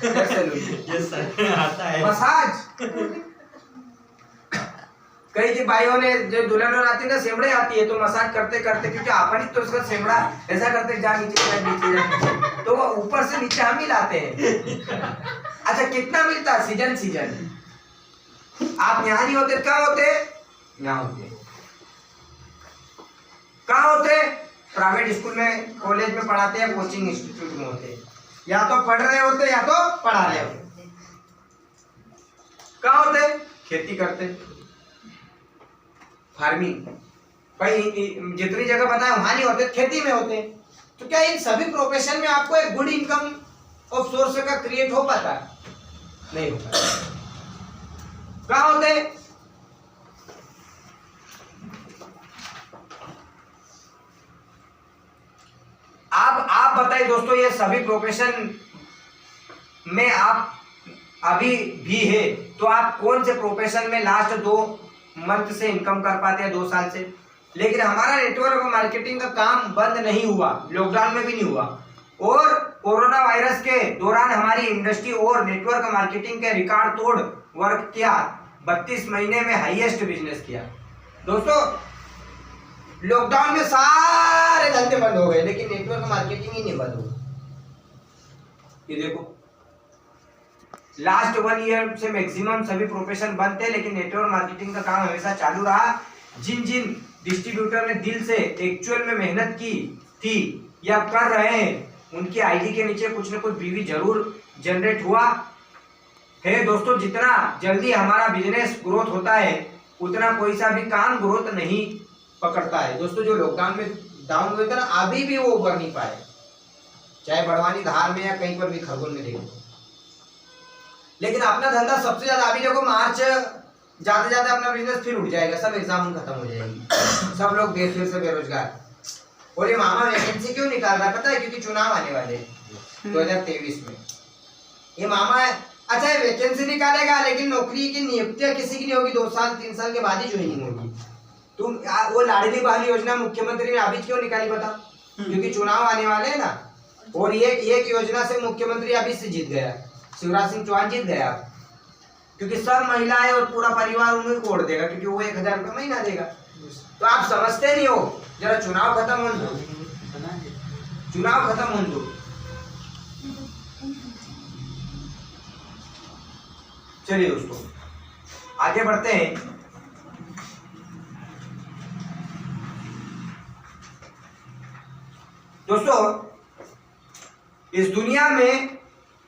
आता है मसाज। कई की भाइयों ने जो दुल्हन आती है ना, सेमड़े आती है, तो मसाज करते करते, क्योंकि अपन तो उसका सेमड़ा ऐसा करते जा नीचे जा नीचे जा, तो वो ऊपर से नीचे हम ही लाते हैं। अच्छा कितना मिलता है? Season season. आप यहाँ नहीं होते, क्या होते? यहाँ होते। कहाँ होते? प्राइवेट स्कूल में, कॉलेज में पढ़ाते हैं, कोचिंग इंस्टीट्यूट में होते। या तो पढ़ रहे होते या तो पढ़ा रहे होते। कहाँ होते? खेती करते, फार्मिंग। भाई जितनी जगह बताया वहां नहीं होते, खेती में होते। तो क्या इन सभी प्रोफेशन में आपको एक गुड इनकम ऑफ सोर्स का क्रिएट हो पाता है? नहीं हो पाता। कहाँ होते हैं? आप बताइए दोस्तों, ये सभी प्रोफेशन में आप अभी भी है तो आप कौन से प्रोफेशन में लास्ट 2 मंथ से इनकम कर पाते हैं, 2 साल से? लेकिन हमारा नेटवर्क मार्केटिंग का काम बंद नहीं हुआ, लॉकडाउन में भी नहीं हुआ, और कोरोना वायरस के दौरान हमारी इंडस्ट्री और नेटवर्क मार्केटिंग के रिकॉर्ड तोड़ वर्क किया। 32 महीने में हाईएस्ट बिजनेस किया। दोस्तों लॉकडाउन में सारे धंधे बंद हो गए लेकिन नेटवर्क मार्केटिंग ही नहीं बंद हुआ। ये देखो लास्ट 1 ईयर से मैक्सिमम सभी प्रोफेशन बंद थे लेकिन नेटवर्क मार्केटिंग का काम हमेशा चालू रहा। जिन डिस्ट्रीब्यूटर ने दिल से एक्चुअल में मेहनत की थी या कर रहे हैं उनकी आईडी के नीचे कुछ न कुछ बीवी जरूर जनरेट हुआ है। दोस्तों जितना जल्दी हमारा बिजनेस ग्रोथ होता है उतना कोई सा भी काम ग्रोथ नहीं पकड़ता है। दोस्तों जो लॉकडाउन में डाउन हुए थे ना, अभी भी वो उभर नहीं पाए, चाहे बड़वानी धार में या कहीं पर भी खरगोन में देखो। लेकिन अपना धंधा सबसे ज्यादा अभी देखो, मार्च जाते जाते अपना बिजनेस फिर उठ जाएगा, सब एग्जाम खत्म हो जाएगी, सब लोग फिर से बेरोजगार। और ये मामा वैकेंसी क्यों निकाल रहा है पता है? क्योंकि चुनाव आने वाले 2023 में। ये मामा अच्छा है वैकेंसी निकालेगा लेकिन नौकरी की नियुक्तियां किसी की नहीं होगी, 2 साल 3 साल के बाद ही ज्वाइनिंग होगी। तुम वो लाडली बहन योजना मुख्यमंत्री ने अभी क्यों निकाली बता? क्योंकि चुनाव आने वाले हैं ना, और ये एक योजना से मुख्यमंत्री अभी से जीत गया, शिवराज सिंह चौहान जीत गया, क्योंकि सब महिलाएं और पूरा परिवार उन्हें वोट देगा क्योंकि वो 1000 रुपये महीना देगा। तो आप समझते नहीं हो, जरा चुनाव खत्म हो दो, चुनाव खत्म हो दो। चलिए दोस्तों आगे बढ़ते हैं। दोस्तों इस दुनिया में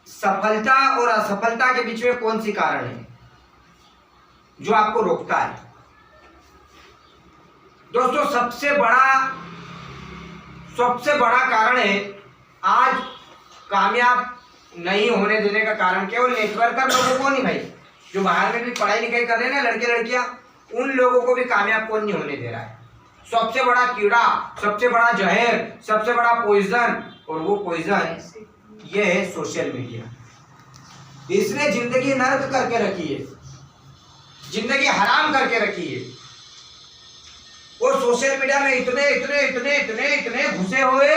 सफलता और असफलता के बीच में कौन सी कारण है जो आपको रोकता है? दोस्तों सबसे बड़ा कारण है आज कामयाब नहीं होने देने का कारण केवल नेटवर्कर लोगों को नहीं भाई, जो बाहर में भी पढ़ाई लिखाई कर रहे हैं ना लड़के लड़कियां, उन लोगों को भी कामयाब कौन नहीं होने दे रहा है। सबसे बड़ा कीड़ा, सबसे बड़ा जहर, सबसे बड़ा पॉइजन, और वो पॉइजन ये है सोशल मीडिया। इसने जिंदगी नर्क करके रखी है, जिंदगी हराम करके रखी है, और सोशल मीडिया में इतने इतने इतने इतने इतने घुसे हुए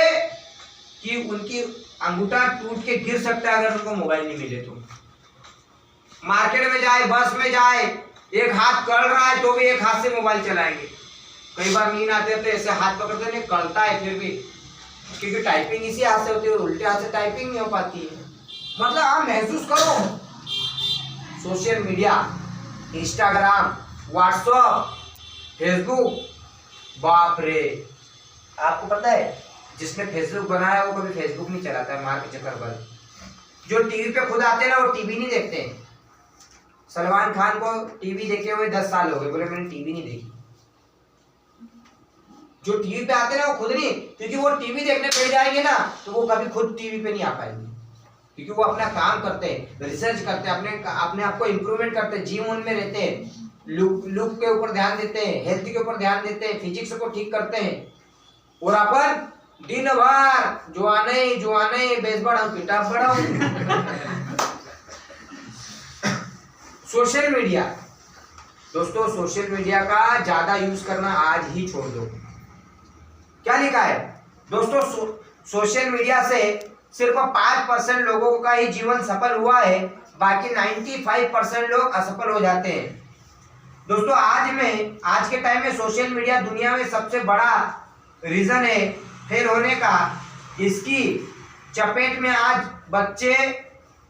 कि उनकी अंगूठा टूट के गिर सकता है अगर उनको मोबाइल नहीं मिले तो। मार्केट में जाए, बस में जाए, एक हाथ कल रहा है तो भी एक हाथ से मोबाइल चलाएंगे। कई बार नींद आते हैं तो ऐसे हाथ पकड़ते नहीं, कलता है फिर भी, क्योंकि टाइपिंग इसी हाथ से होती है, उल्टे हाथ से टाइपिंग नहीं हो पाती है। मतलब आप महसूस करो, social media, Instagram, WhatsApp, Facebook, बाप रे। आपको पता है जिसने फेसबुक बनाया वो कभी फेसबुक नहीं चलाता है, मार्क जकरबर्ग। जो टीवी पे खुद आते हैं ना वो टीवी नहीं देखते हैं। सलमान खान को टीवी देखे हुए 10 साल हो गए, बोले मैंने टीवी नहीं देखी। जो टीवी पे आते हैं ना वो खुद नहीं, क्योंकि वो टीवी देखने बैठ जाएंगे ना तो वो कभी खुद टीवी पे नहीं आ पाएंगे, क्योंकि वो अपना काम करते हैं, रिसर्च करते हैं, अपने आप को इम्प्रूवमेंट करते हैं, जिम उनमें रहते हैं, लुक के ऊपर ध्यान देते हैं, हेल्थ के ऊपर ध्यान देते हैं, फिजिक्स को ठीक करते हैं। और अपन दिन भर जुआने बेस बढ़ाओ किताब बढ़ाओ। सोशल मीडिया, दोस्तों सोशल मीडिया का ज्यादा यूज करना आज ही छोड़ दो। क्या लिखा है दोस्तों? सोशल मीडिया से सिर्फ 5% लोगों का ही जीवन सफल हुआ है, बाकी 95% लोग असफल हो जाते हैं। दोस्तों आज के टाइम में सोशल मीडिया दुनिया में सबसे बड़ा रीजन है फेल होने का। इसकी चपेट में आज बच्चे,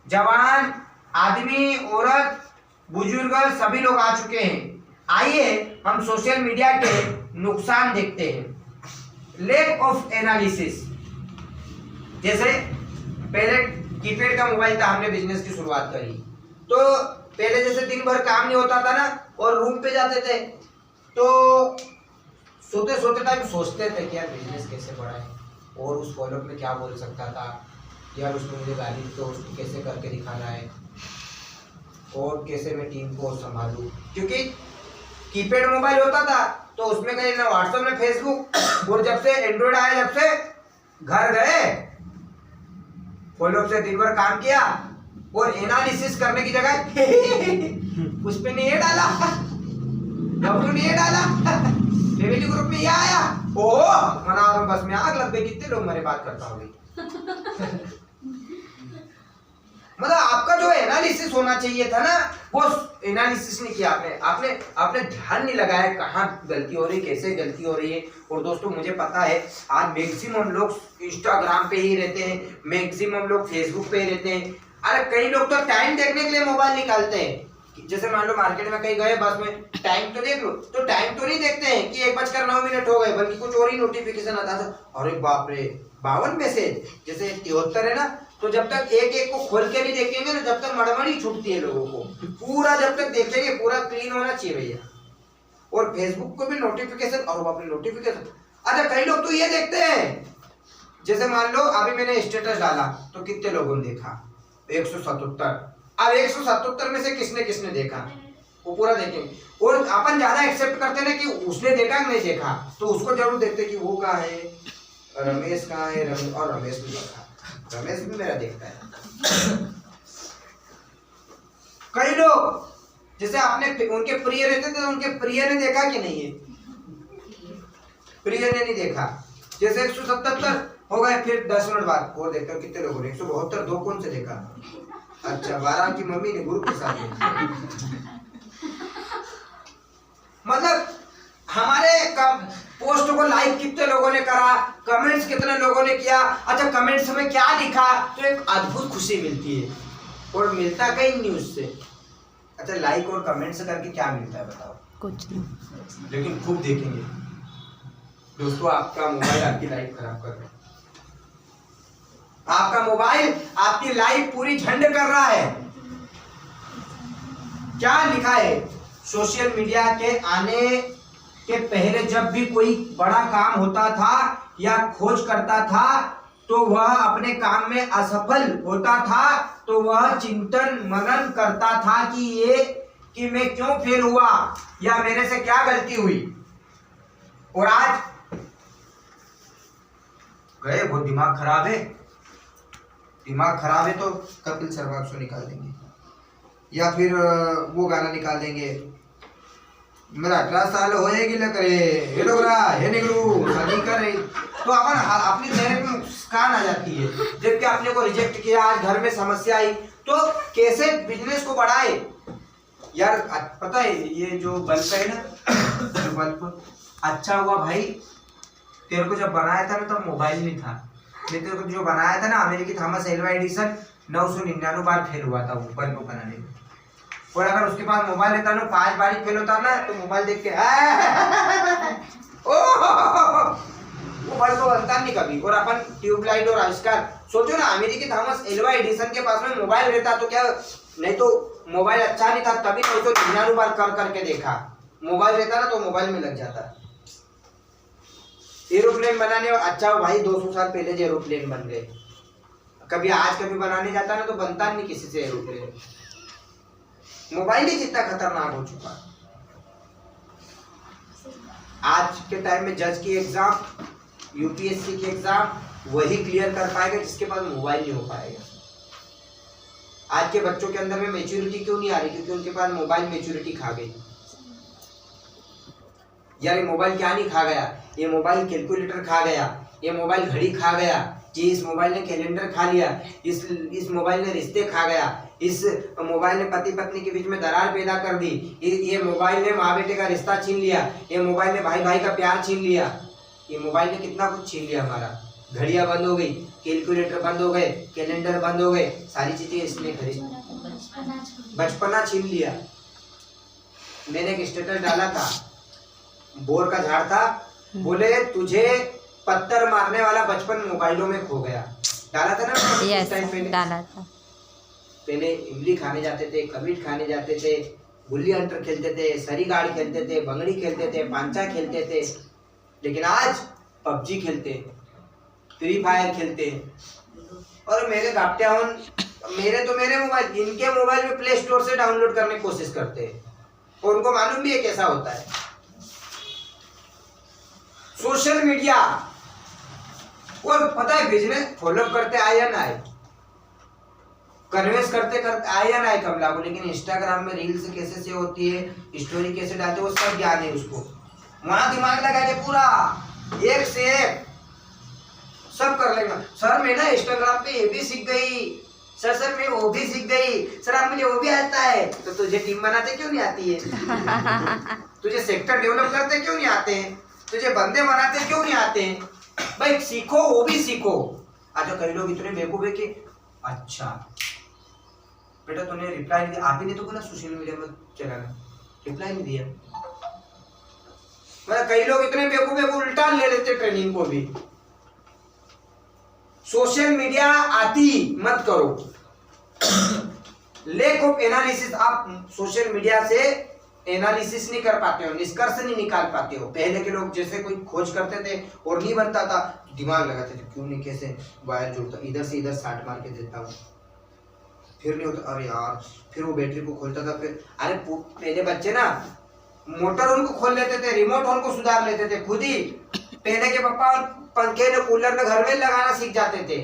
जवान, आदमी, औरत, बुजुर्ग सभी लोग आ चुके हैं। आइए हम सोशल मीडिया के नुकसान देखते हैं। लैक ऑफ एनालिसिस, जैसे पहले कीपैड का मोबाइल था, हमने बिजनेस की शुरुआत करी तो पहले जैसे दिन भर काम नहीं होता था ना, और रूम पे जाते थे तो सोते सोते टाइम सोचते थे कि यार बिजनेस कैसे बढ़ाएं, और उस फॉलोअप में क्या बोल सकता था, यार उसने मुझे गाली दी तो उसको कैसे करके दिखाना है, और कैसे मैं टीम को संभालूं। क्योंकि कीपैड मोबाइल होता था तो उसमें कहीं ना व्हाट्सएप ना फेसबुक, और जब से एंड्रॉइड आया, जब से घर गए, फॉलोअप से दिन भर काम किया और एनालिसिस करने की जगह उस पे नहीं ये डाला, डब्ल्यू नहीं ये डाला, फैमिली ग्रुप में ये आया, ओह मना बस में आग लग गई, कितने लोग मेरे बात करता होंगे। मतलब आपका जो एनालिसिस होना चाहिए था ना, वो एनालिसिस नहीं किया आपने आपने ध्यान नहीं लगाया कहाँ गलती हो रही, कैसे गलती हो रही है। और दोस्तों मुझे पता है आज मैक्सिमम लोग इंस्टाग्राम पे ही रहते हैं, मैक्सिमम लोग फेसबुक पे ही रहते हैं। अरे कई लोग तो टाइम देखने के लिए मोबाइल निकालते हैं। जैसे मान लो मार्केट में कहीं गए, बस में टाइम तो देख लो, तो टाइम तो नहीं देखते हैं कि 1:09 हो गए, बल्कि कुछ और ही नोटिफिकेशन आता था। अरे बाप रे 52 मैसेज, जैसे 73 है ना, तो जब तक एक एक को खोल के नहीं देखेंगे ना, जब तक मड़मड़ी छूटती है लोगों को। पूरा जब तक देखेंगे पूरा क्लीन होना चाहिए भैया। और फेसबुक को भी नोटिफिकेशन, और अपने नोटिफिकेशन, अच्छा कई लोग तो ये देखते हैं, जैसे मान लो अभी मैंने स्टेटस डाला तो कितने लोगों ने देखा, 177। अब 177 में से किसने किसने देखा वो पूरा देखेंगे। और अपन ज्यादा एक्सेप्ट करते ना कि उसने देखा कि नहीं देखा, तो उसको जरूर देखते कि वो कहाँ है, रमेश कहाँ है, और रमेश भी देखा, रमेश भी मेरा देखता है। कई लोग जैसे आपने उनके प्रिय रहते थे, उनके प्रिय ने देखा कि नहीं है, प्रिय ने नहीं देखा। जैसे 177 हो गए, फिर 10 मिनट बाद और देखते हो कितने लोगों ने, 172 दो कौन से देखा, अच्छा 12 की मम्मी ने ग्रुप के साथ मतलब हमारे पोस्ट को लाइक कितने लोगों ने करा, कमेंट्स कितने लोगों ने किया, अच्छा कमेंट्स में क्या लिखा, तो एक अद्भुत खुशी मिलती है। और मिलता कहीं न्यूज से। अच्छा लाइक और कमेंट्स करके क्या मिलता है बताओ, कुछ नहीं, लेकिन खूब देखेंगे दोस्तों। आपका मोबाइल आपकी लाइफ खराब कर रहा है, आपका मोबाइल आपकी लाइफ पूरी झंड कर रहा है। क्या लिखा है, सोशल मीडिया के आने के पहले जब भी कोई बड़ा काम होता था या खोज करता था तो वह अपने काम में असफल होता था तो वह चिंतन मनन करता था कि मैं क्यों फेल हुआ या मेरे से क्या गलती हुई। और आज गए वो दिमाग खराब है, दिमाग खराब है तो कपिल शर्मा शो निकाल देंगे या फिर वो गाना निकाल देंगे, मेरा 18 साल होएगी न करे ये लोग रहा ये निकलू शादी कर रही, तो अपन अपनी चेहरे में मुस्कान आ जाती है। जबकि आपने को रिजेक्ट किया, आज घर में समस्या आई, तो कैसे बिजनेस को बढ़ाए यार। पता है ये जो बल्ब है ना, जो बल्ब अच्छा हुआ भाई तेरे को जब बनाया था ना तब मोबाइल नहीं था, नहीं तेरे को जो बनाया था ना अमेरिकी थॉमस एल्वा एडिसन 999 बार फेल हुआ था वो बल्ब बनाने में। और अगर उसके पास मोबाइल रहता ना 5 बार ही फेल होता ना, तो मोबाइल देख के वो बल्ब तो बनता नहीं कभी। और अपन ट्यूबलाइट और आविष्कार सोचो ना, अमेरिकी थॉमस एल्वा एडिसन के पास में मोबाइल रहता तो क्या, नहीं तो मोबाइल अच्छा नहीं था तभी 999 बार कर करके देखा, मोबाइल रहता ना तो मोबाइल में लग जाता। एरोप्लेन बनाने अच्छा भाई 200 साल पहले जो एरोप्लेन बन गए, कभी आज कभी बनाने जाता ना तो बनता नहीं किसी से एरोप्लेन। मोबाइल ही जितना खतरनाक हो चुका। आज के टाइम में जज की एग्जाम, यूपीएससी की एग्जाम वही क्लियर कर पाएगा जिसके पास मोबाइल नहीं हो पाएगा। आज के बच्चों के अंदर में मैच्योरिटी क्यों नहीं आ रही, क्योंकि उनके पास मोबाइल मैच्योरिटी खा गई। यार ये मोबाइल क्या नहीं खा गया, ये मोबाइल कैलकुलेटर खा गया, ये मोबाइल घड़ी खा गया, कि इस मोबाइल ने कैलेंडर खा लिया, इस मोबाइल ने रिश्ते खा गया, इस मोबाइल ने पति पत्नी के बीच में दरार पैदा कर दी, ये मोबाइल ने माँ बेटे का रिश्ता छीन लिया, ये मोबाइल ने भाई भाई का प्यार छीन लिया, ये मोबाइल ने कितना कुछ छीन लिया हमारा। घड़ियां बंद हो गई, कैलकुलेटर बंद हो गए, कैलेंडर बंद हो गए, सारी चीजें इसने खरीद, बचपना छीन लिया। मैंने एक स्टेटस डाला था, बोर का झाड़ था, बोले तुझे पत्थर मारने वाला बचपन मोबाइलों में खो गया, डाला था ना उस टाइम पे, डाला था। पहले इमली खाने जाते थे, कबीट खाने जाते थे, गुल्ली हंटर खेलते थे, सरी गाड़ी खेलते थे, बंगड़ी खेलते थे, पांचा खेलते थे, लेकिन आज पबजी खेलते। फ्री फायर खेलते हैं। और मेरे गापटियावन मेरे मोबाइल, इनके मोबाइल में प्ले स्टोर से डाउनलोड करने की कोशिश करते हैं और उनको मालूम भी है कैसा होता है। सोशल मीडिया और पता है बिजनेस फॉलो करते आए या ना आए, कन्वेंस करते आए या ना आए कमला को, लेकिन इंस्टाग्राम में रील्स कैसे से होती है, स्टोरी कैसे डालते, वो सब ज्ञान है उसको। वहां दिमाग लगा के पूरा एक से एक सब कर लेगा। सर मैं ना इंस्टाग्राम पे ये भी सीख गई, सर मैं वो भी सीख गई, सर आप मुझे वो भी आता है। तो तुझे टीम बनाते क्यों नहीं आती है? तुझे सेक्टर डेवलप करते क्यों नहीं आते हैं? तुझे बंदे बनाते क्यों नहीं आते हैं? भाई सीखो, वो भी सीखो। आज कई लोग इतने बेवकूफ है कि अच्छा बेटा तूने रिप्लाई नहीं दिया, आप ही ने तो बोला सोशल मीडिया में चलाना, रिप्लाई नहीं दिया। मतलब कई लोग इतने बेवकूफ है वो उल्टा ले लेते ट्रेनिंग को भी। सोशल मीडिया आती मत करो। लैक ऑफ एनालिसिस, आप सोशल मीडिया से एनालिसिस नहीं कर पाते हो, निष्कर्ष नहीं निकाल पाते हो। पहले के लोग जैसे कोई खोज करते थे और नहीं बनता था, दिमाग लगाते थे क्यों नहीं, कैसे वायर जोड़ता, इधर से इधर साट मार के देता हूँ, फिर नहीं होता, अरे यार, फिर वो बैटरी को खोलता था। फिर अरे पहले बच्चे ना मोटर उनको खोल लेते थे, रिमोट उनको सुधार लेते थे खुद ही। पहले के पापा पंखे ने कूलर ने घर में लगाना सीख जाते थे,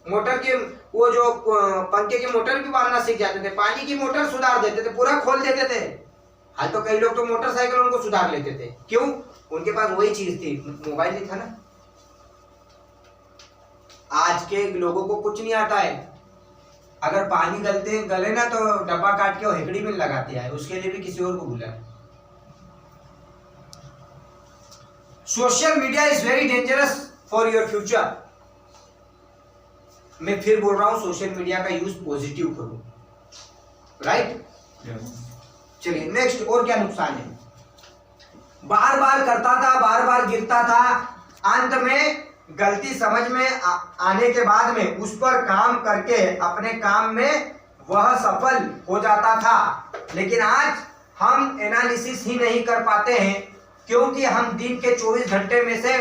मोटर के वो जो पंखे की मोटर भी बांधना सीख जाते थे, पानी की मोटर सुधार देते थे, पूरा खोल देते थे। हाल तो कई लोग तो मोटरसाइकिल उनको सुधार लेते थे, क्यों? उनके पास वही चीज थी, मोबाइल नहीं था ना। आज के लोगों को कुछ नहीं आता है, अगर पानी गले ना तो डब्बा काट के वो हेकड़ी में लगाते हैं, उसके लिए भी किसी और को बुलाए। Social media is very dangerous for your future. मैं फिर बोल रहा हूं सोशल मीडिया का यूज पॉजिटिव करो, राइट? चलिए नेक्स्ट, और क्या नुकसान है? बार बार करता था, बार बार गिरता था, अंत में गलती समझ में आने के बाद में उस पर काम करके अपने काम में वह सफल हो जाता था। लेकिन आज हम एनालिसिस ही नहीं कर पाते हैं, क्योंकि हम दिन के 24 घंटे में से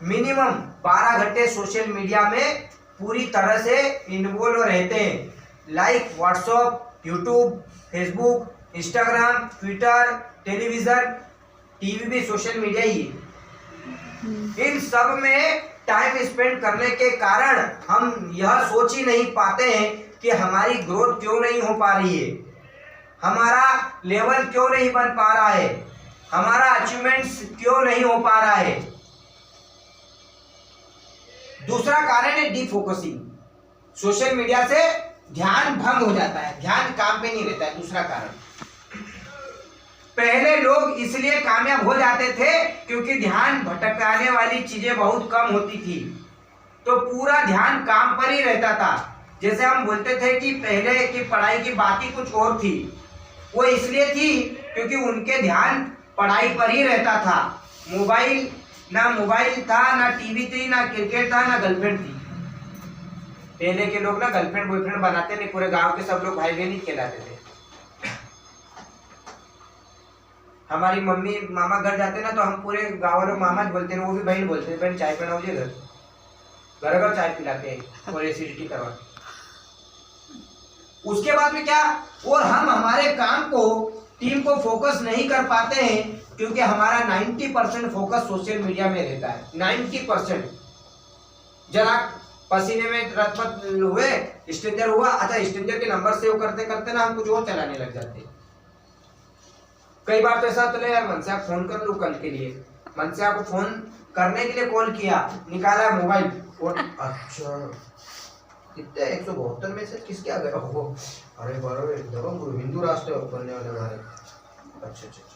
मिनिमम 12 घंटे सोशल मीडिया में पूरी तरह से इन्वॉल्व रहते हैं। Like WhatsApp, YouTube, Facebook, Instagram, Twitter, television, TV भी सोशल मीडिया ही है। इन सब में टाइम स्पेंड करने के कारण हम यह सोच ही नहीं पाते हैं कि हमारी ग्रोथ क्यों नहीं हो पा रही है, हमारा लेवल क्यों नहीं बन पा रहा है, हमारा अचीवमेंट्स क्यों नहीं हो पा रहा है। दूसरा कारण है डिफोकसिंग। सोशल मीडिया से ध्यान भंग हो जाता है, ध्यान काम पे नहीं रहता है। दूसरा कारण, पहले लोग इसलिए कामयाब हो जाते थे क्योंकि ध्यान भटकाने वाली चीजें बहुत कम होती थी, तो पूरा ध्यान काम पर ही रहता था। जैसे हम बोलते थे कि पहले की पढ़ाई की बात ही कुछ और थी, वो इसलिए थी क्योंकि उनके ध्यान पढ़ाई पर ही रहता था। मोबाइल था ना, टीवी थी ना, क्रिकेट था ना, गर्लफ्रेंड थी। पहले के लोग ना गर्लफ्रेंड बॉयफ्रेंड बनाते नहीं, पूरे गांव के सब लोग भाई बहन ही कहलाते थे। हमारी मम्मी मामा घर जाते ना तो हम पूरे गाँव वालों मामा बोलते हैं, वो भी बहन बोलते हैं, बहन चाय पिलाओ जी, घर घर चाय पिलाते हैं और एसिडिटी करवा। उसके बाद में क्या, और हम हमारे काम को, टीम को फोकस नहीं कर पाते हैं क्योंकि हमारा 90% फोकस सोशल मीडिया में रहता है। 90% जरा पसीने में रतपत हुए, स्ट्रेंजर हुआ, अच्छा स्ट्रेंजर के नंबर सेव करते करते ना हम कुछ और चलाने लग जाते हैं। कई बार तो ऐसा होता है यार मनसा फोन कर लूं कल के लिए, मनसा को फोन करने के लिए कॉल किया, निकाला मोबाइल और अच्छा कितने 172 मैसेज किसके आ गए, हो अरे बराबर हिंदू राष्ट्र बनने वाले हमारे, अच्छा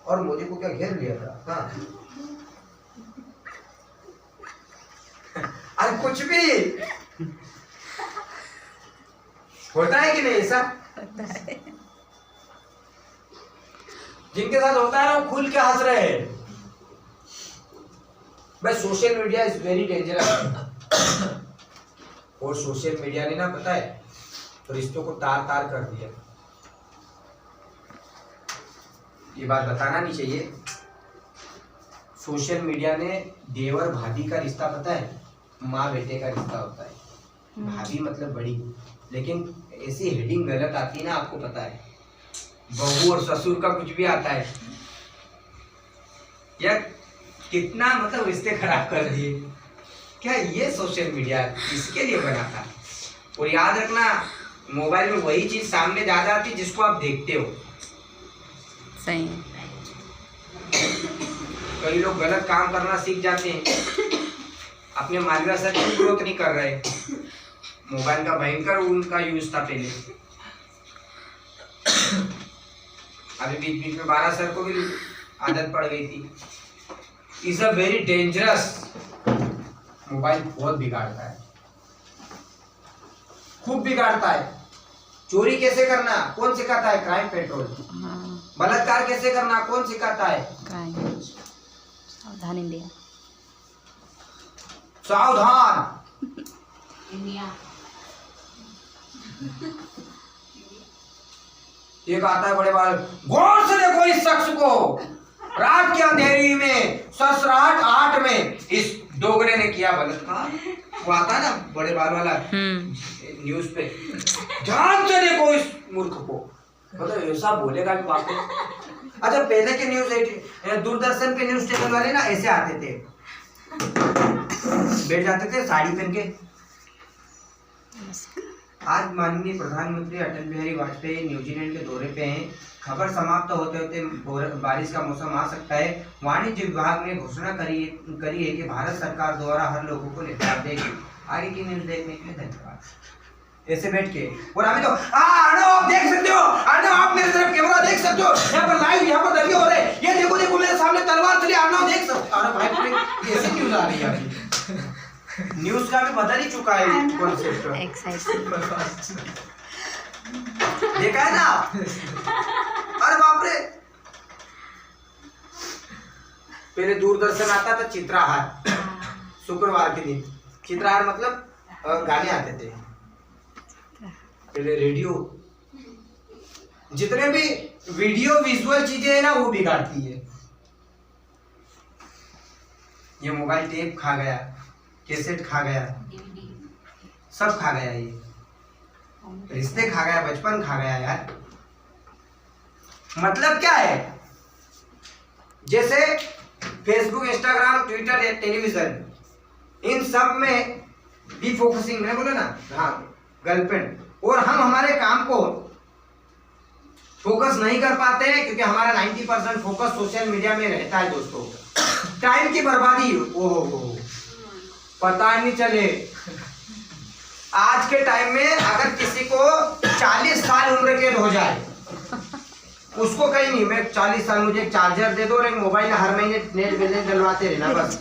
और मोदी को क्या घेर लिया था। हाँ अरे कुछ भी होता है कि नहीं ऐसा? जिनके साथ होता है ना वो खुल के हंस रहे हैं। भाई social media is very dangerous. और सोशल मीडिया ने ना पता है तो रिश्तों को तार तार कर दिया। ये बात बताना नहीं चाहिए। सोशल मीडिया ने देवर भाभी का रिश्ता, पता है, माँ बेटे का रिश्ता होता है। भाभी मतलब बड़ी, लेकिन ऐसी हेडिंग गलत आती है ना, आपको पता है, बहू और ससुर का कुछ भी आता है, यार कितना मतलब रिश्ते खराब कर दिए। क्या ये सोशल मीडिया इसके लिए बना था? और याद रखना, मोबाइल में वही चीज सामने ज्यादा आती है जिसको आप देखते हो। सही। कई लोग गलत काम करना सीख जाते हैं, अपने मार्गदर्शन की ग्रोथ नहीं कर रहे। मोबाइल का भयंकर उनका यूज था पहले, अभी बीच बीच में 12 सर को भी आदत पड़ गई थी। Is a very dangerous. Mobile बहुत बिगाड़ता है, खूब बिगाड़ता है। चोरी कैसे करना कौन सिखाता है? Crime petrol. बलात्कार कैसे करना कौन सिखाता है? क्राइम। सावधान इंडिया। सावधान इंडिया। एक आता है बड़े बाल, गौर से देखो इस शख्स को, रात के अंधेरी में ससराहट 8 में इस डोगरे ने किया बलात्कार। वो आता है ना बड़े बाल वाला न्यूज पे, ध्यान से देखो इस मूर्ख को, मतलब ऐसा बोलेगा भी बाप रे। अच्छा पहले के न्यूज दूरदर्शन पे न्यूज चैनल वाले ना ऐसे आते थे, बैठ जाते थे साड़ी पहन के। आज माननीय प्रधानमंत्री अटल बिहारी वाजपेयी न्यूजीलैंड के दौरे पे हैं। खबर समाप्त होते होते बारिश का मौसम आ सकता है। वाणिज्य विभाग ने घोषणा करी है कि भारत सरकार द्वारा हर लोगों को लैपटॉप देगी। आगे की न्यूज देखने के लिए धन्यवाद। ऐसे बैठ के, और अभी तो अर्णव आप देख सकते हो, अर्णव आप मेरे तरफ कैमरा देख सकते हो, यहाँ पर लाइव यहाँ पर लगे हो रहे, ये देखो देखो मेरे सामने तलवार चली, अर्णव देख सकते हो। अरे भाई कैसी न्यूज आ रही है अभी? न्यूज का भी बदल ही चुका है कॉन्सेप्ट। देखा है ना? अरे बाप रे, पहले दूरदर्शन आता था चित्रहार, शुक्रवार के दिन चित्रहार मतलब गाने आते थे। पहले रेडियो, जितने भी वीडियो विजुअल चीजें है ना वो बिगाड़ती है। ये मोबाइल टेप खा गया, कैसेट खा गया, सब खा गया, ये रिश्ते खा गया, बचपन खा गया यार। मतलब क्या है? जैसे फेसबुक, इंस्टाग्राम, ट्विटर, टेलीविजन, इन सब में भी फोकसिंग, मैंने बोला ना, हाँ गर्लफ्रेंड, और हम हमारे काम को फोकस नहीं कर पाते हैं क्योंकि हमारा 90% फोकस सोशल मीडिया में रहता है दोस्तों। टाइम की बर्बादी, ओहो पता नहीं चले। आज के टाइम में अगर किसी को 40 साल उम्र कैद हो जाए, उसको कहीं नहीं, मैं 40 साल मुझे एक चार्जर दे दो और एक मोबाइल हर महीने नेट बैलेंस डलवाते रहना, बस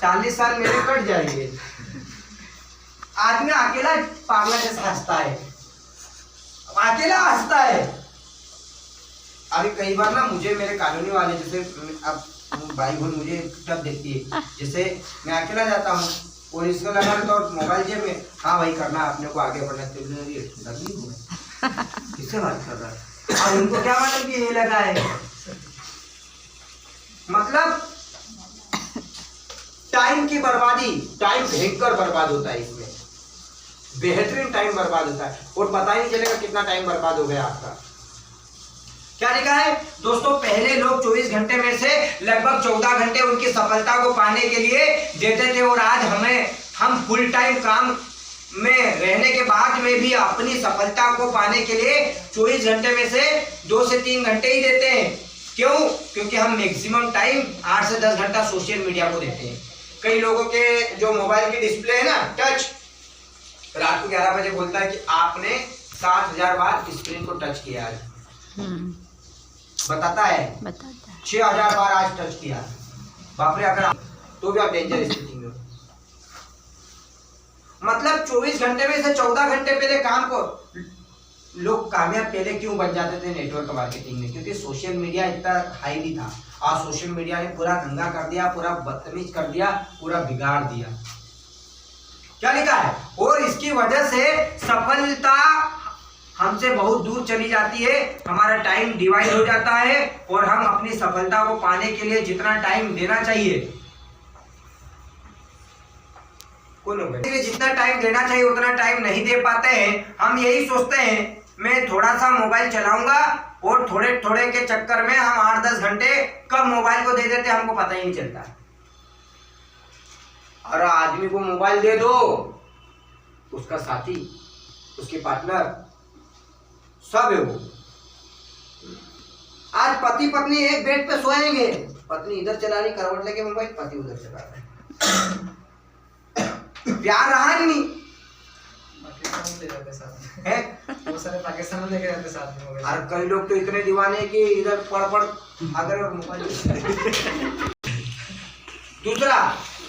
40 साल मेरे कट जाएंगे। आदमी अकेला पागल जैसा हंसता है, अकेला हंसता है। अभी कई बार ना मुझे मेरे कॉलोनी वाले, जैसे अब भाई बहन मुझे तब देखती है, जैसे मैं अकेला जाता हूँ और इसको लगा तो मोबाइल जेब में, हाँ भाई करना अपने को आगे बढ़ना, किससे बात कर रहा है? और उनको क्या मतलब ये लगा है? मतलब टाइम की बर्बादी, टाइम भयंकर बर्बाद होता है इसमें, बेहतरीन टाइम बर्बाद होता है और पता ही नहीं चलेगा कितना टाइम बर्बाद हो गया आपका। क्या लिखा है दोस्तों? पहले लोग 24 घंटे में से लगभग 14 घंटे उनकी सफलता को पाने के लिए देते थे और आज हम फुल टाइम काम में रहने के बाद में भी अपनी सफलता को पाने के लिए 24 घंटे में से 2 से 3 घंटे ही देते हैं। क्यों? क्योंकि हम मैक्सिमम टाइम 8 से 10 घंटा सोशल मीडिया को देते हैं। कई लोगों के जो मोबाइल की डिस्प्ले है ना टच, रात को 11 बजे बोलता है कि आपने 7000 बार स्क्रीन को टच किया है, बताता है 6000 बार आज टच किया। बाप रे, अगर तो भी आप डेंजर स्थिति में हो। मतलब 24 घंटे में से 14 घंटे पहले काम को लोग कामयाब पहले क्यों बन जाते थे नेटवर्क मार्केटिंग में? क्योंकि सोशल मीडिया इतना हाई नहीं था। आज सोशल मीडिया ने पूरा गंगा कर दिया, पूरा बदतमीज कर दिया, पूरा बिगाड़ दिया। क्या लिखा है? और इसकी वजह से सफलता हमसे बहुत दूर चली जाती है, हमारा टाइम डिवाइड हो जाता है और हम अपनी सफलता को पाने के लिए जितना टाइम देना चाहिए जितना टाइम देना चाहिए उतना टाइम नहीं दे पाते हैं। हम यही सोचते हैं मैं थोड़ा सा मोबाइल चलाऊंगा और थोड़े थोड़े के चक्कर में हम 8-10 घंटे कब मोबाइल को दे देते हमको पता ही नहीं चलता। और आदमी को मोबाइल दे दो, उसका साथी, उसकी पार्टनर सब है वो। आज पति पत्नी एक बेड पे सोएंगे, पत्नी इधर चला रही करवट लेके मोबाइल, पति उधर चला रहा है। प्यार रहा ही नहीं। पाकिस्तान ले जाते साथ है वो सारे पाकिस्तान में लेके जाते साथ में। और कई लोग तो इतने दीवाने कि इधर पढ़ अगर और मोबाइल। दूसरा,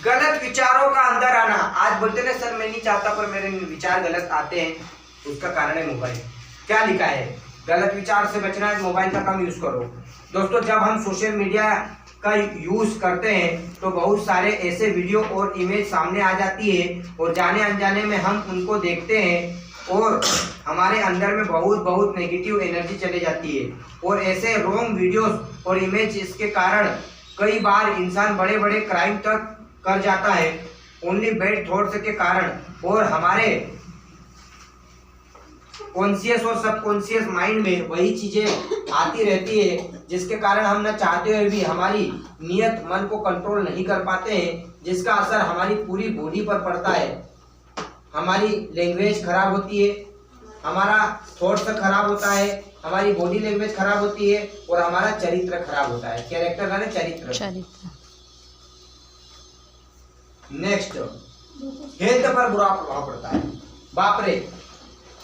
गलत विचारों का अंदर आना। आज बोलते ना सर मैं नहीं चाहता पर मेरे विचार गलत आते हैं, उसका कारण है मोबाइल। क्या लिखा है? गलत विचार से बचना है, मोबाइल का कम यूज करो। दोस्तों जब हम सोशल मीडिया का यूज करते हैं तो बहुत सारे ऐसे वीडियो और इमेज सामने आ जाती है और जाने अनजाने में हम उनको देखते हैं और हमारे अंदर में बहुत नेगेटिव एनर्जी चली जाती है और ऐसे रॉन्ग वीडियोस और इमेज इसके कारण कई बार इंसान बड़े बड़े क्राइम तक कर जाता है ओनली बैड थॉट्स के कारण। और हमारे कॉन्शियस और सबकॉन्शियस माइंड में वही चीजें आती रहती है जिसके कारण हम न चाहते हुए भी हमारी नियत मन को कंट्रोल नहीं कर पाते हैं, जिसका असर हमारी पूरी बॉडी पर पड़ता है। हमारी लैंग्वेज खराब होती है, हमारा थॉट्स खराब होता है, हमारी बॉडी लैंग्वेज खराब होती है और हमारा चरित्र खराब होता है। कैरेक्टर यानी चरित्र। नेक्स्ट, हेल्थ पर बुरा प्रभाव पड़ता है। बाप रे,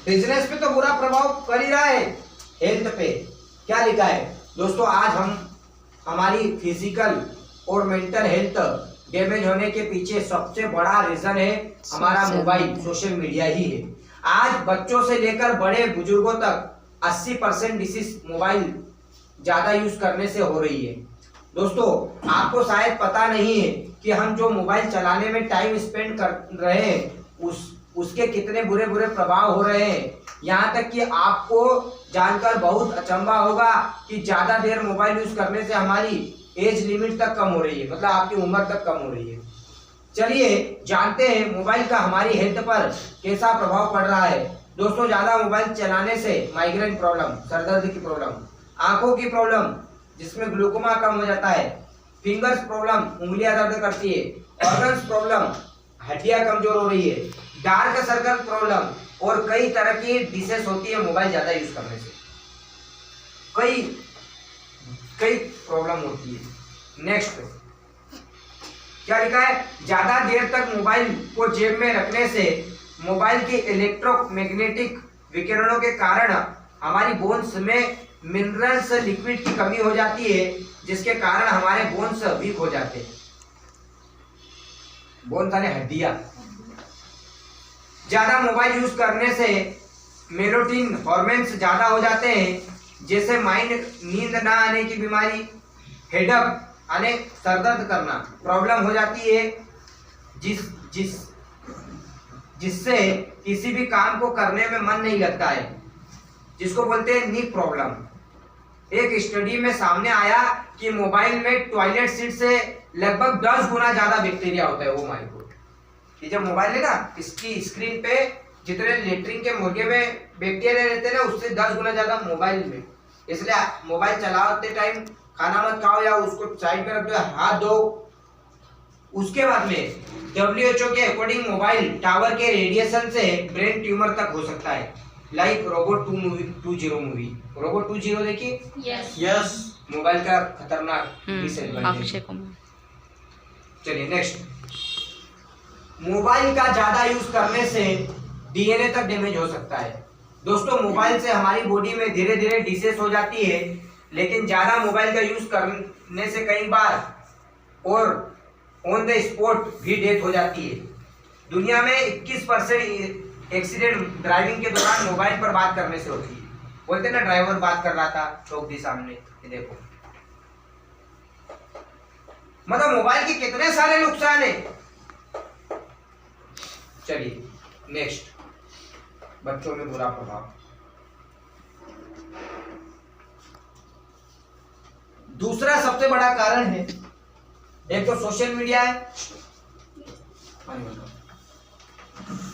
बिजनेस पे तो बुरा प्रभाव कर ही रहा है, हेल्थ पे क्या लिखा है? दोस्तों आज हम हमारी फिजिकल और मेंटल हेल्थ डैमेज होने के पीछे सबसे बड़ा रीजन है हमारा मोबाइल, सोशल मीडिया ही है। आज बच्चों से लेकर बड़े बुजुर्गों तक 80% डिसीज मोबाइल ज्यादा यूज करने से हो रही है। दोस्तों आपको शायद पता नहीं है कि हम जो मोबाइल चलाने में टाइम स्पेंड कर रहे हैं उसके कितने बुरे प्रभाव हो रहे हैं। यहाँ तक कि आपको जानकर बहुत अचंभा होगा कि ज्यादा देर मोबाइल यूज करने से हमारी एज लिमिट तक कम हो रही है, मतलब आपकी उम्र तक कम हो रही है। चलिए जानते हैं मोबाइल का हमारी हेल्थ पर कैसा प्रभाव पड़ रहा है। दोस्तों ज्यादा मोबाइल चलाने से माइग्रेन प्रॉब्लम, सरदर्द की प्रॉब्लम, आंखों की प्रॉब्लम जिसमें ग्लूकोमा कम हो जाता है, फिंगर्स प्रॉब्लम, उंगलियां दर्द करती है, ऑर्गन्स प्रॉब्लम, हड्डियां कमजोर हो रही है, डार्क सर्कल प्रॉब्लम और कई तरह की डिसीज होती है मोबाइल ज्यादा यूज करने से। कई प्रॉब्लम होती है। नेक्स्ट क्या लिखा है? ज्यादा देर तक मोबाइल को जेब में रखने से मोबाइल की इलेक्ट्रोमैग्नेटिक विकिरणों के कारण हमारी बोन्स में मिनरल्स लिक्विड की कमी हो जाती है, जिसके कारण हमारे बोन्स वीक हो जाते हैं। बोन्स यानी हड्डियां। ज्यादा मोबाइल यूज करने से मेलाटोनिन हार्मोन्स ज्यादा हो जाते हैं, जैसे माइंड, नींद ना आने की बीमारी, हेडेक यानी सरदर्द करना प्रॉब्लम हो जाती है, जिससे किसी भी काम को करने में मन नहीं लगता है, जिसको बोलते हैं नी प्रॉब्लम। एक स्टडी में सामने आया कि मोबाइल में टॉयलेट सीट से लगभग 10 गुना ज्यादा बैक्टीरिया होता है। वो माय गॉड, ये जब मोबाइल है ना, इसकी स्क्रीन पे जितने लेटरिन के मुर्गे में बैक्टीरिया रहते हैं ना, उससे 10 गुना ज्यादा मोबाइल में। इसलिए मोबाइल चलाते टाइम खाना मत खाओ या उसको साइड में रख दो, हाथ धो। उसके बाद में WHO के अकॉर्डिंग मोबाइल टावर के रेडिएशन से ब्रेन ट्यूमर तक हो सकता है, लाइक रोबोट 20 मूवी। रोबोट 20 देखिए, यस, मोबाइल का खतरनाक डिसएडवांटेज। चलिए नेक्स्ट, मोबाइल का ज्यादा यूज करने से DNA तक डैमेज हो सकता है। दोस्तों मोबाइल से हमारी बॉडी में धीरे धीरे डिसीज हो जाती है, लेकिन ज्यादा मोबाइल का यूज करने से कई बार और ऑन द स्पॉट भी डेथ हो जाती है। दुनिया में 21% एक्सीडेंट ड्राइविंग के दौरान मोबाइल पर बात करने से होती है। बोलते ना ड्राइवर बात कर रहा था चौक दी सामने, ये देखो, मतलब मोबाइल के कितने सारे नुकसान है। चलिए नेक्स्ट, बच्चों में बुरा प्रभाव। दूसरा सबसे बड़ा कारण है, एक तो सोशल मीडिया है,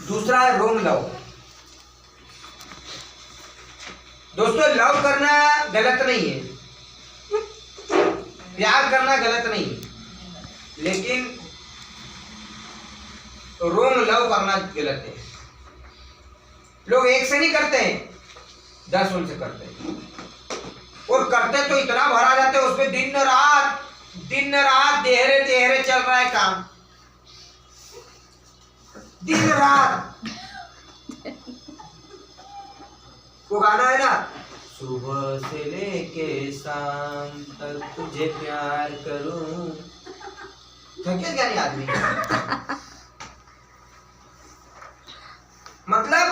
दूसरा है रोंग लव। दोस्तों लव करना गलत नहीं है, प्यार करना गलत नहीं है, लेकिन रोंग लव करना गलत है। लोग एक से नहीं करते हैं, 10 उनसे करते हैं, और करते तो इतना भरा जाते हैं उसमें दिन रात देहरे चल रहा है काम, दिन रात। वो गाना है ना, सुबह से लेके शाम तक तुझे प्यार करूं, थके क्या नहीं आदमी। मतलब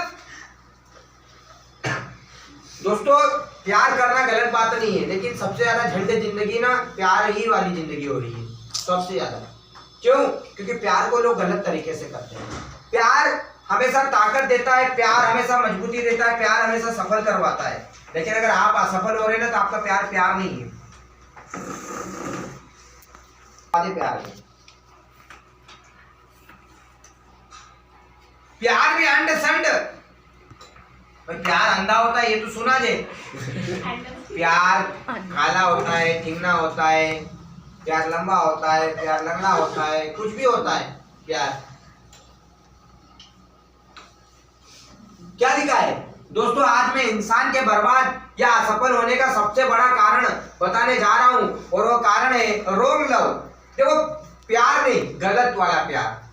दोस्तों प्यार करना गलत बात नहीं है, लेकिन सबसे ज्यादा झंडे जिंदगी ना प्यार ही वाली जिंदगी हो रही है सबसे ज्यादा। क्यों? क्योंकि प्यार को लोग गलत तरीके से करते हैं। प्यार हमेशा ताकत देता है, प्यार हमेशा मजबूती देता है, प्यार हमेशा सफल करवाता है। लेकिन अगर आप असफल हो रहे हैं ना, तो आपका प्यार नहीं है, प्यार है। प्यार भी अंड संड, प्यार अंधा होता है ये तो सुना जे। प्यार काला होता है, ठिंगना होता है, प्यार लंबा होता है, प्यार लंगड़ा होता है, कुछ भी होता है प्यार। क्या लिखा है दोस्तों? आज मैं इंसान के बर्बाद या असफल होने का सबसे बड़ा कारण बताने जा रहा हूं, और वो कारण है रोंग लव। देखो प्यार नहीं, गलत वाला प्यार,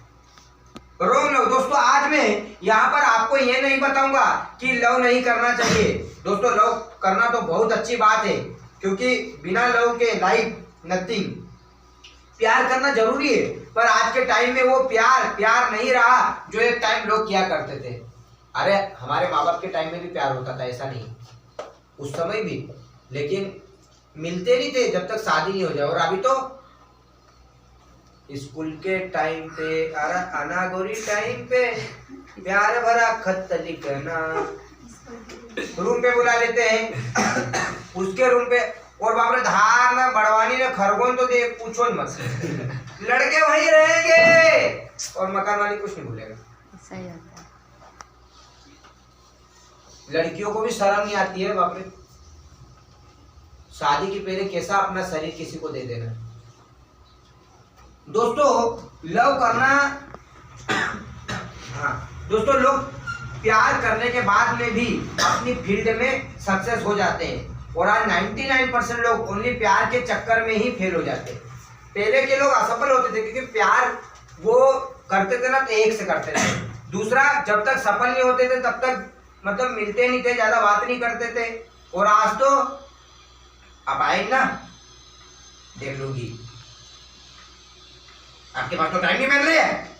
रोंग लव। दोस्तों आज मैं यहाँ पर आपको ये नहीं बताऊंगा कि लव नहीं करना चाहिए। दोस्तों लव करना तो बहुत अच्छी बात है, क्योंकि बिना लव के लाइफ नथिंग। प्यार करना जरूरी है, पर आज के टाइम में वो प्यार नहीं रहा जो एक टाइम लोग किया करते थे। अरे हमारे माँ बाप के टाइम में भी प्यार होता था, ऐसा नहीं, उस समय भी, लेकिन मिलते नहीं थे जब तक शादी नहीं हो जाए। और अभी तो स्कूल के टाइम पे, आना गोरी टाइम पे, प्यार भरा खत लिखना, रूम पे बुला लेते हैं, उसके रूम पे, और बाप रे धार ना बड़वानी ना खरगोन तो दे पूछो मत, लड़के वहीं रहेंगे और मकान वाली कुछ नहीं भूलेगा। सही होता है। लड़कियों को भी शर्म नहीं आती है बाप रे, शादी के पहले कैसा अपना शरीर किसी को दे देना। दोस्तों लव करना, हाँ दोस्तों लोग प्यार करने के बाद में भी अपनी फील्ड में सक्सेस हो जाते हैं, और आज 99% लोग ओनली प्यार के चक्कर में ही फेल हो जाते हैं। पहले के लोग असफल होते थे क्योंकि प्यार वो करते थे ना तो एक से करते थे, दूसरा जब तक सफल नहीं होते थे तब तक मतलब मिलते नहीं थे, ज्यादा बात नहीं करते थे। और आज तो आप आएंगे ना, देख लूंगी, आपके पास तो टाइम नहीं मिल रही है।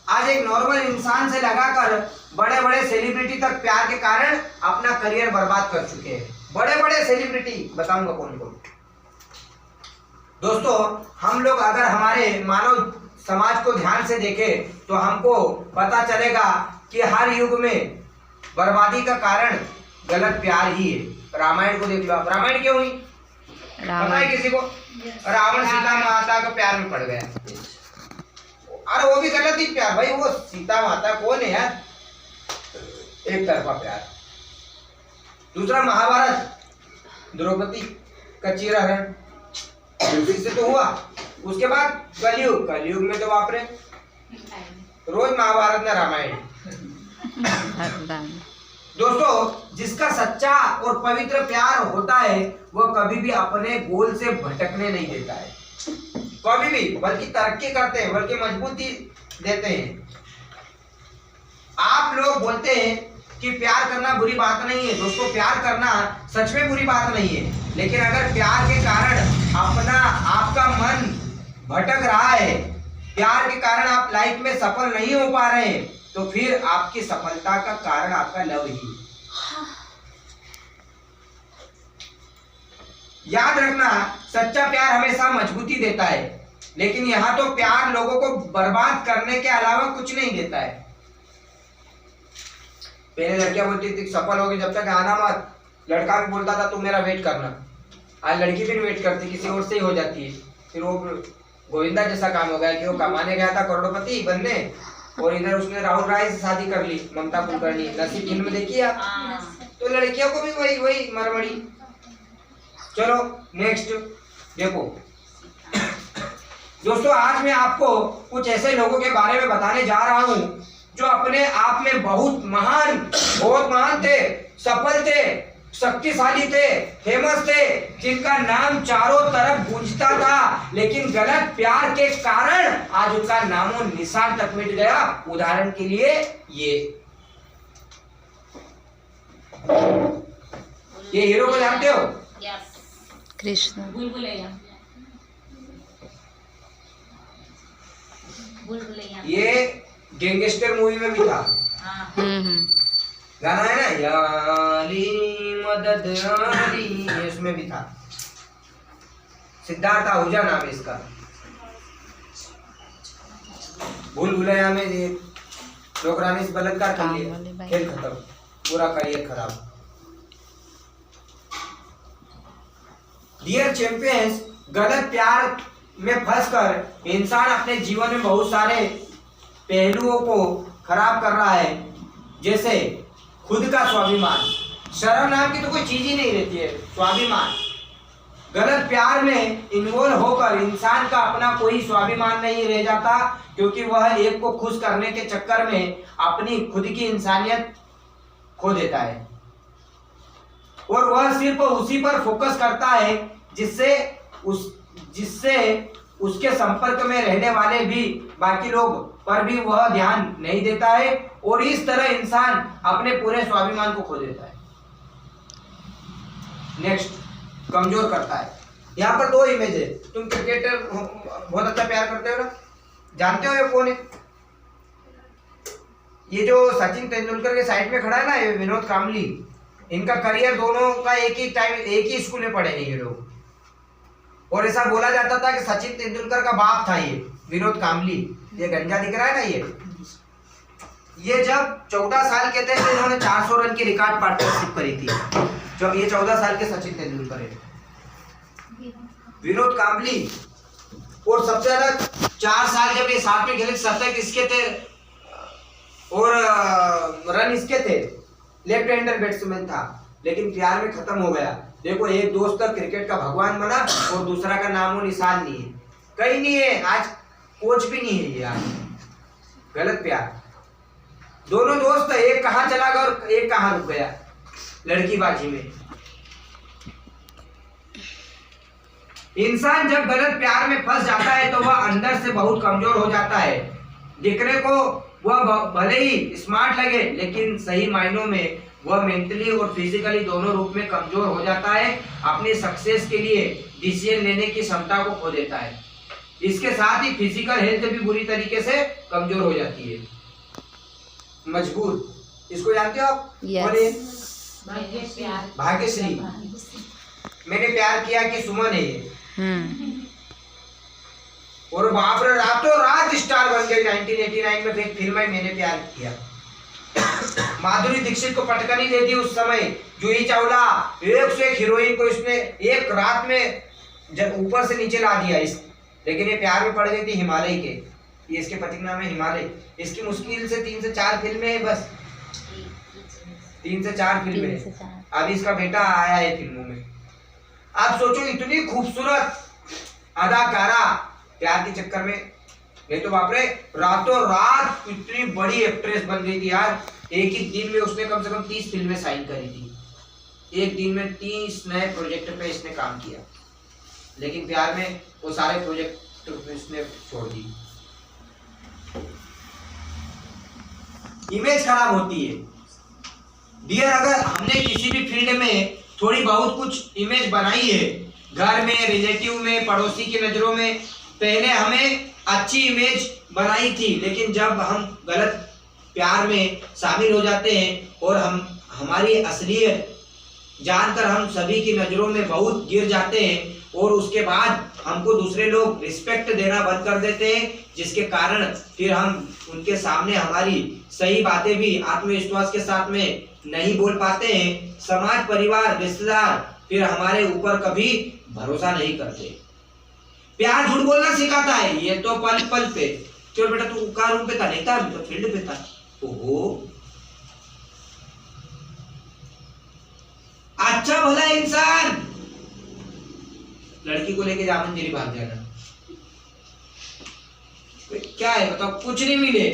आज एक नॉर्मल इंसान से लगाकर बड़े बड़े सेलिब्रिटी तक प्यार के कारण अपना करियर बर्बाद कर चुके हैं। बड़े बड़े सेलिब्रिटी बताऊंगा कौन कौन। दोस्तों हम लोग अगर हमारे मानव समाज को ध्यान से देखें तो हमको पता चलेगा कि हर युग में बर्बादी का कारण गलत प्यार ही है। रामायण को देख लो आप, रामायण क्यों हुई पता है किसी को? रावण सीता माता का प्यार में पड़ गया। अरे वो भी गलत ही प्यार भाई, वो सीता माता कौन है यार, एक तरफा प्यार। दूसरा महाभारत, द्रौपदी का चीरहरण उसी से तो हुआ। उसके बाद कलयुग में तो बाप रे रोज महाभारत ना रामायण। दोस्तों जिसका सच्चा और पवित्र प्यार होता है वह कभी भी अपने गोल से भटकने नहीं देता है, कभी भी, बल्कि तरक्की करते हैं, बल्कि मजबूती देते हैं। आप लोग बोलते हैं कि प्यार करना बुरी बात नहीं है। दोस्तों प्यार करना सच में बुरी बात नहीं है, लेकिन अगर प्यार के कारण आपका मन भटक रहा है, प्यार के कारण आप लाइफ में सफल नहीं हो पा रहे हैं, तो फिर आपकी सफलता का कारण आपका लव ही है। याद रखना, सच्चा प्यार हमेशा मजबूती देता है, लेकिन यहाँ तो प्यार लोगों को बर्बाद करने के अलावा कुछ नहीं देता है। पहले लड़कियां बोलती थी सफल होगी जब तक आना मत, लड़का भी बोलता था तुम मेरा वेट करना। आज लड़की भी नहीं वेट करती, किसी और से ही हो जाती है। फिर वो गोविंदा जैसा काम हो गया कि वो कमाने गया था करोड़पति बनने, और इधर उसने राहुल राय से शादी कर ली, ममता कुलकर्णी। नसीब फिल्म देखी आप? तो लड़कियों को भी वही मरमड़ी। चलो नेक्स्ट देखो दोस्तों, आज मैं आपको कुछ ऐसे लोगों के बारे में बताने जा रहा हूं जो अपने आप में बहुत महान थे, सफल थे, शक्तिशाली थे, फेमस थे, जिनका नाम चारों तरफ गूंजता था, लेकिन गलत प्यार के कारण आज उनका नामो निशान तक मिट गया। उदाहरण के लिए ये हीरो को जानते हो? कृष्ण। ये गैंगस्टर मूवी में भी था। गाना है ना, याली मदद याली, इसमें भी था। सिद्धार्थ आहूजा नाम है इसका। भूल भुलैया में नौकरानी से बलात्कार कर लिया, खेल खत्म, पूरा करियर खराब। डियर चैंपियंस, गलत प्यार में फंसकर इंसान अपने जीवन में बहुत सारे पहलुओं को खराब कर रहा है, जैसे खुद का स्वाभिमान। शर्म नाम की तो कोई चीज ही नहीं रहती है, स्वाभिमान। गलत प्यार में इन्वॉल्व होकर इंसान का अपना कोई स्वाभिमान नहीं रह जाता, क्योंकि वह एक को खुश करने के चक्कर में अपनी खुद की इंसानियत खो देता है, और वह सिर्फ उसी पर फोकस करता है जिससे उसके संपर्क में रहने वाले भी बाकी लोग पर भी वह ध्यान नहीं देता है, और इस तरह इंसान अपने पूरे स्वाभिमान को खो देता है। नेक्स्ट, कमजोर करता है। यहाँ पर दो इमेज है। तुम क्रिकेटर बहुत अच्छा प्यार करते हो ना, जानते हो ये कौन है? ये जो सचिन तेंदुलकर के साइड में खड़ा है ना, ये विनोद कांबली। इनका करियर दोनों का एक ही स्कूल में पढ़े हैं ये लोग, और ऐसा बोला जाता था कि सचिन तेंदुलकर का बाप था ये विनोद कांबली। ये गंजा दिख रहा है ना, ये जब 14 साल के थे तो इन्होंने 400 रन की रिकॉर्ड पार्टनरशिप करी थी। जब ये 14 साल के सचिन तेंदुलकर है, विनोद कांबली। और सबसे ज्यादा 4 साल जब ये साथ में खेले, शतक इसके थे और रन इसके थे। लेफ्ट हैंडर बैट्समैन था, लेकिन प्यार में खत्म हो गया। देखो, एक दोस्त क्रिकेट का भगवान बना और दूसरा का नामो निशान नहीं है, कहीं नहीं है, आज कोच भी नहीं है ये। आज गलत प्यार। दोनों दोस्त, एक कहाँ चला गया और एक कहाँ रुक गया लड़कीबाजी में। इंसान जब गलत प्यार में फंस जाता है तो वह अंदर से बहुत कमजोर हो जाता है। दिखने को वह भले ही स्मार्ट लगे, लेकिन सही मायनों में वह मेंटली और फिजिकली दोनों रूप में कमजोर हो जाता है। अपने सक्सेस के लिए डिसीजन लेने की क्षमता को खो देता है। इसके साथ ही फिजिकल हेल्थ भी बुरी तरीके से कमजोर हो जाती है। मजबूर, इसको जानते हो आप? भाग्यश्री। मैंने प्यार किया कि सुमन है ये। और बाप रे, रातों रात स्टार बन गई। 1989 में एक फिल्म है मैंने प्यार किया। माधुरी दीक्षित को पटकनी दे दी उस समय। जूही चावला, एक से एक हीरोइन को इसने एक रात में जब ऊपर से नीचे ला दिया। लेकिन ये प्यार में पड़ गई थी हिमालय के। ये इसके पति का नाम है हिमालय। इसकी मुश्किल से 3 से 4 फिल्में हैं, बस 3 से 4 फिल्में। अभी इसका बेटा आया है फिल्मों में। आप सोचो, इतनी खूबसूरत अदाकारा प्यार के चक्कर में, नहीं तो बाप रे, रातों रात इतनी बड़ी एक्ट्रेस बन गई थी यार। एक ही दिन में उसने कम से कम 30 फिल्में साइन करी थी। एक दिन में 30 नए प्रोजेक्ट पे इसने काम किया, लेकिन प्यार में वो सारे प्रोजेक्ट इसने छोड़ दी। इमेज खराब होती है डियर। अगर हमने किसी भी फील्ड में थोड़ी बहुत कुछ इमेज बनाई है, घर में, रिलेटिव में, पड़ोसी की नजरों में, पहले हमें अच्छी इमेज बनाई थी, लेकिन जब हम गलत प्यार में शामिल हो जाते हैं और हमारी असलियत जानकर हम सभी की नजरों में बहुत गिर जाते हैं, और उसके बाद हमको दूसरे लोग रिस्पेक्ट देना बंद कर देते हैं, जिसके कारण फिर हम उनके सामने हमारी सही बातें भी आत्मविश्वास के साथ में नहीं बोल पाते हैं। समाज, परिवार, रिश्तेदार फिर हमारे ऊपर कभी भरोसा नहीं करते। प्यार झूठ बोलना सिखाता है, ये तो पल पल पे। क्यों बेटा तू कार रूम पे था? नहीं था, तो फील्ड पे था। ओहो, अच्छा भला इंसान लड़की को लेके जामन तेरी भाग जाना, क्या है बताओ? कुछ नहीं मिले,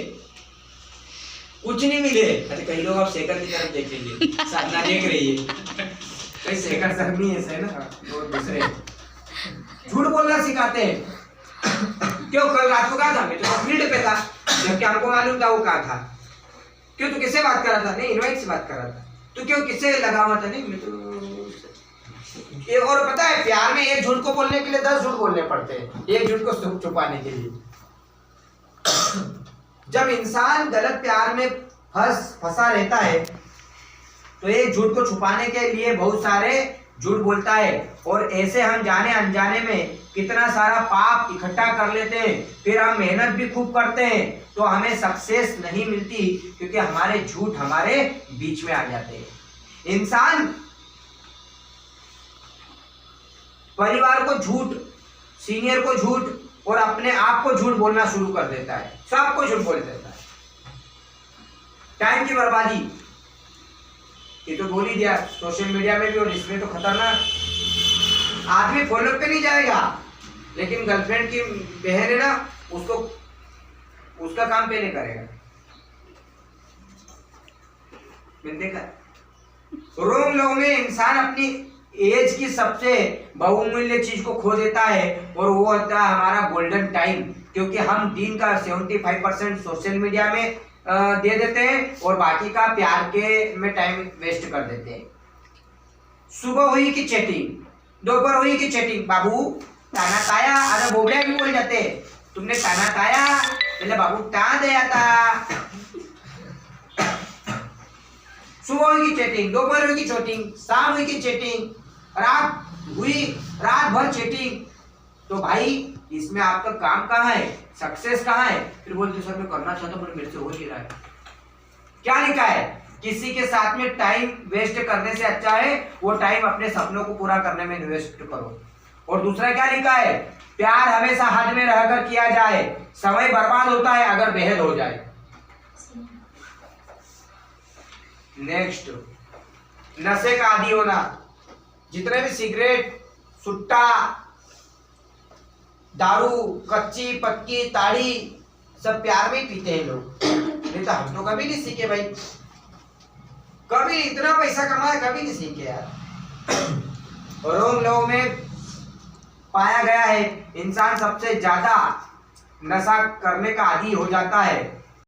कुछ नहीं मिले। अच्छा कई लोग आप शेखर की तरफ देखेंगे, साधना देख रही है, कई शेखर सर नहीं है ना, वो दूसरे झूठ बोलना सिखाते हैं। क्यों? कल रात को कहा था मैं तो फील्ड पे था, जबकि हमको मालूम था वो कहा था। क्यों? तू किससे बात कर रहा था? नहीं, इनवाइट से बात कर रहा था। तू क्यों किससे लगा हुआ था? नहीं मैं तो ये। और पता है प्यार में एक झूठ को बोलने के लिए 10 झूठ बोलने पड़ते हैं, एक झूठ को छुपाने के लिए। जब इंसान गलत प्यार में फंसा रहता है तो एक झूठ को छुपाने के लिए बहुत सारे झूठ बोलता है, और ऐसे हम जाने अनजाने में कितना सारा पाप इकट्ठा कर लेते हैं। फिर हम मेहनत भी खूब करते हैं तो हमें सक्सेस नहीं मिलती, क्योंकि हमारे झूठ हमारे बीच में आ जाते हैं। इंसान परिवार को झूठ, सीनियर को झूठ और अपने आप को झूठ बोलना शुरू कर देता है, सबको झूठ बोल देता है। टाइम की बर्बादी, ये तो बोल ही दिया, सोशल मीडिया में भी, और इसमें तो खतरनाक। आदमी फॉलो पे नहीं जाएगा, लेकिन गर्लफ्रेंड की बहन है ना, उसको उसका काम पहले करेगा। मैंने देखा रोम लोग में इंसान अपनी एज की सबसे बहुमूल्य चीज को खो देता है, और वो होता है हमारा गोल्डन टाइम। क्योंकि हम दिन का 75% सोशल मीडिया में दे देते हैं और बाकी का प्यार के में टाइम वेस्ट कर देते हैं। सुबह हुई कि चैटिंग, दोपहर हुई कि चैटिंग। बाबू ताना ताया, अरे बोबड़िया भी बोल जाते, तुमने ताना ताया, पहले बाबू ता दया था। सुबह हुई की चैटिंग, दोपहर हुई की चैटिंग, शाम हुई की चैटिंग, रात हुई, रात भर चैटिंग। तो भाई इसमें आपका काम कहाँ है? सक्सेस कहाँ है? फिर बोलते सर मैं करना चाहता हूँ पर मेरे से हो नहीं रहा है। क्या लिखा है? किसी के साथ में टाइम वेस्ट करने से अच्छा है वो टाइम अपने सपनों को पूरा करने में इन्वेस्ट करो। और दूसरा क्या लिखा है? प्यार हमेशा हद में रहकर किया जाए, समय बर्बाद होता है अगर बेहद हो जाए। नेक्स्ट, नशे का आदी होना। जितने भी सिगरेट, सुट्टा, दारू, कच्ची पक्की ताड़ी सब प्यार में ही पीते हैं लोग। नहीं तो हम तो कभी नहीं सीखे भाई, कभी इतना पैसा कमाया कभी नहीं सीखे यार। और उन लोगों में पाया गया है इंसान सबसे ज्यादा नशा करने का आदी हो जाता है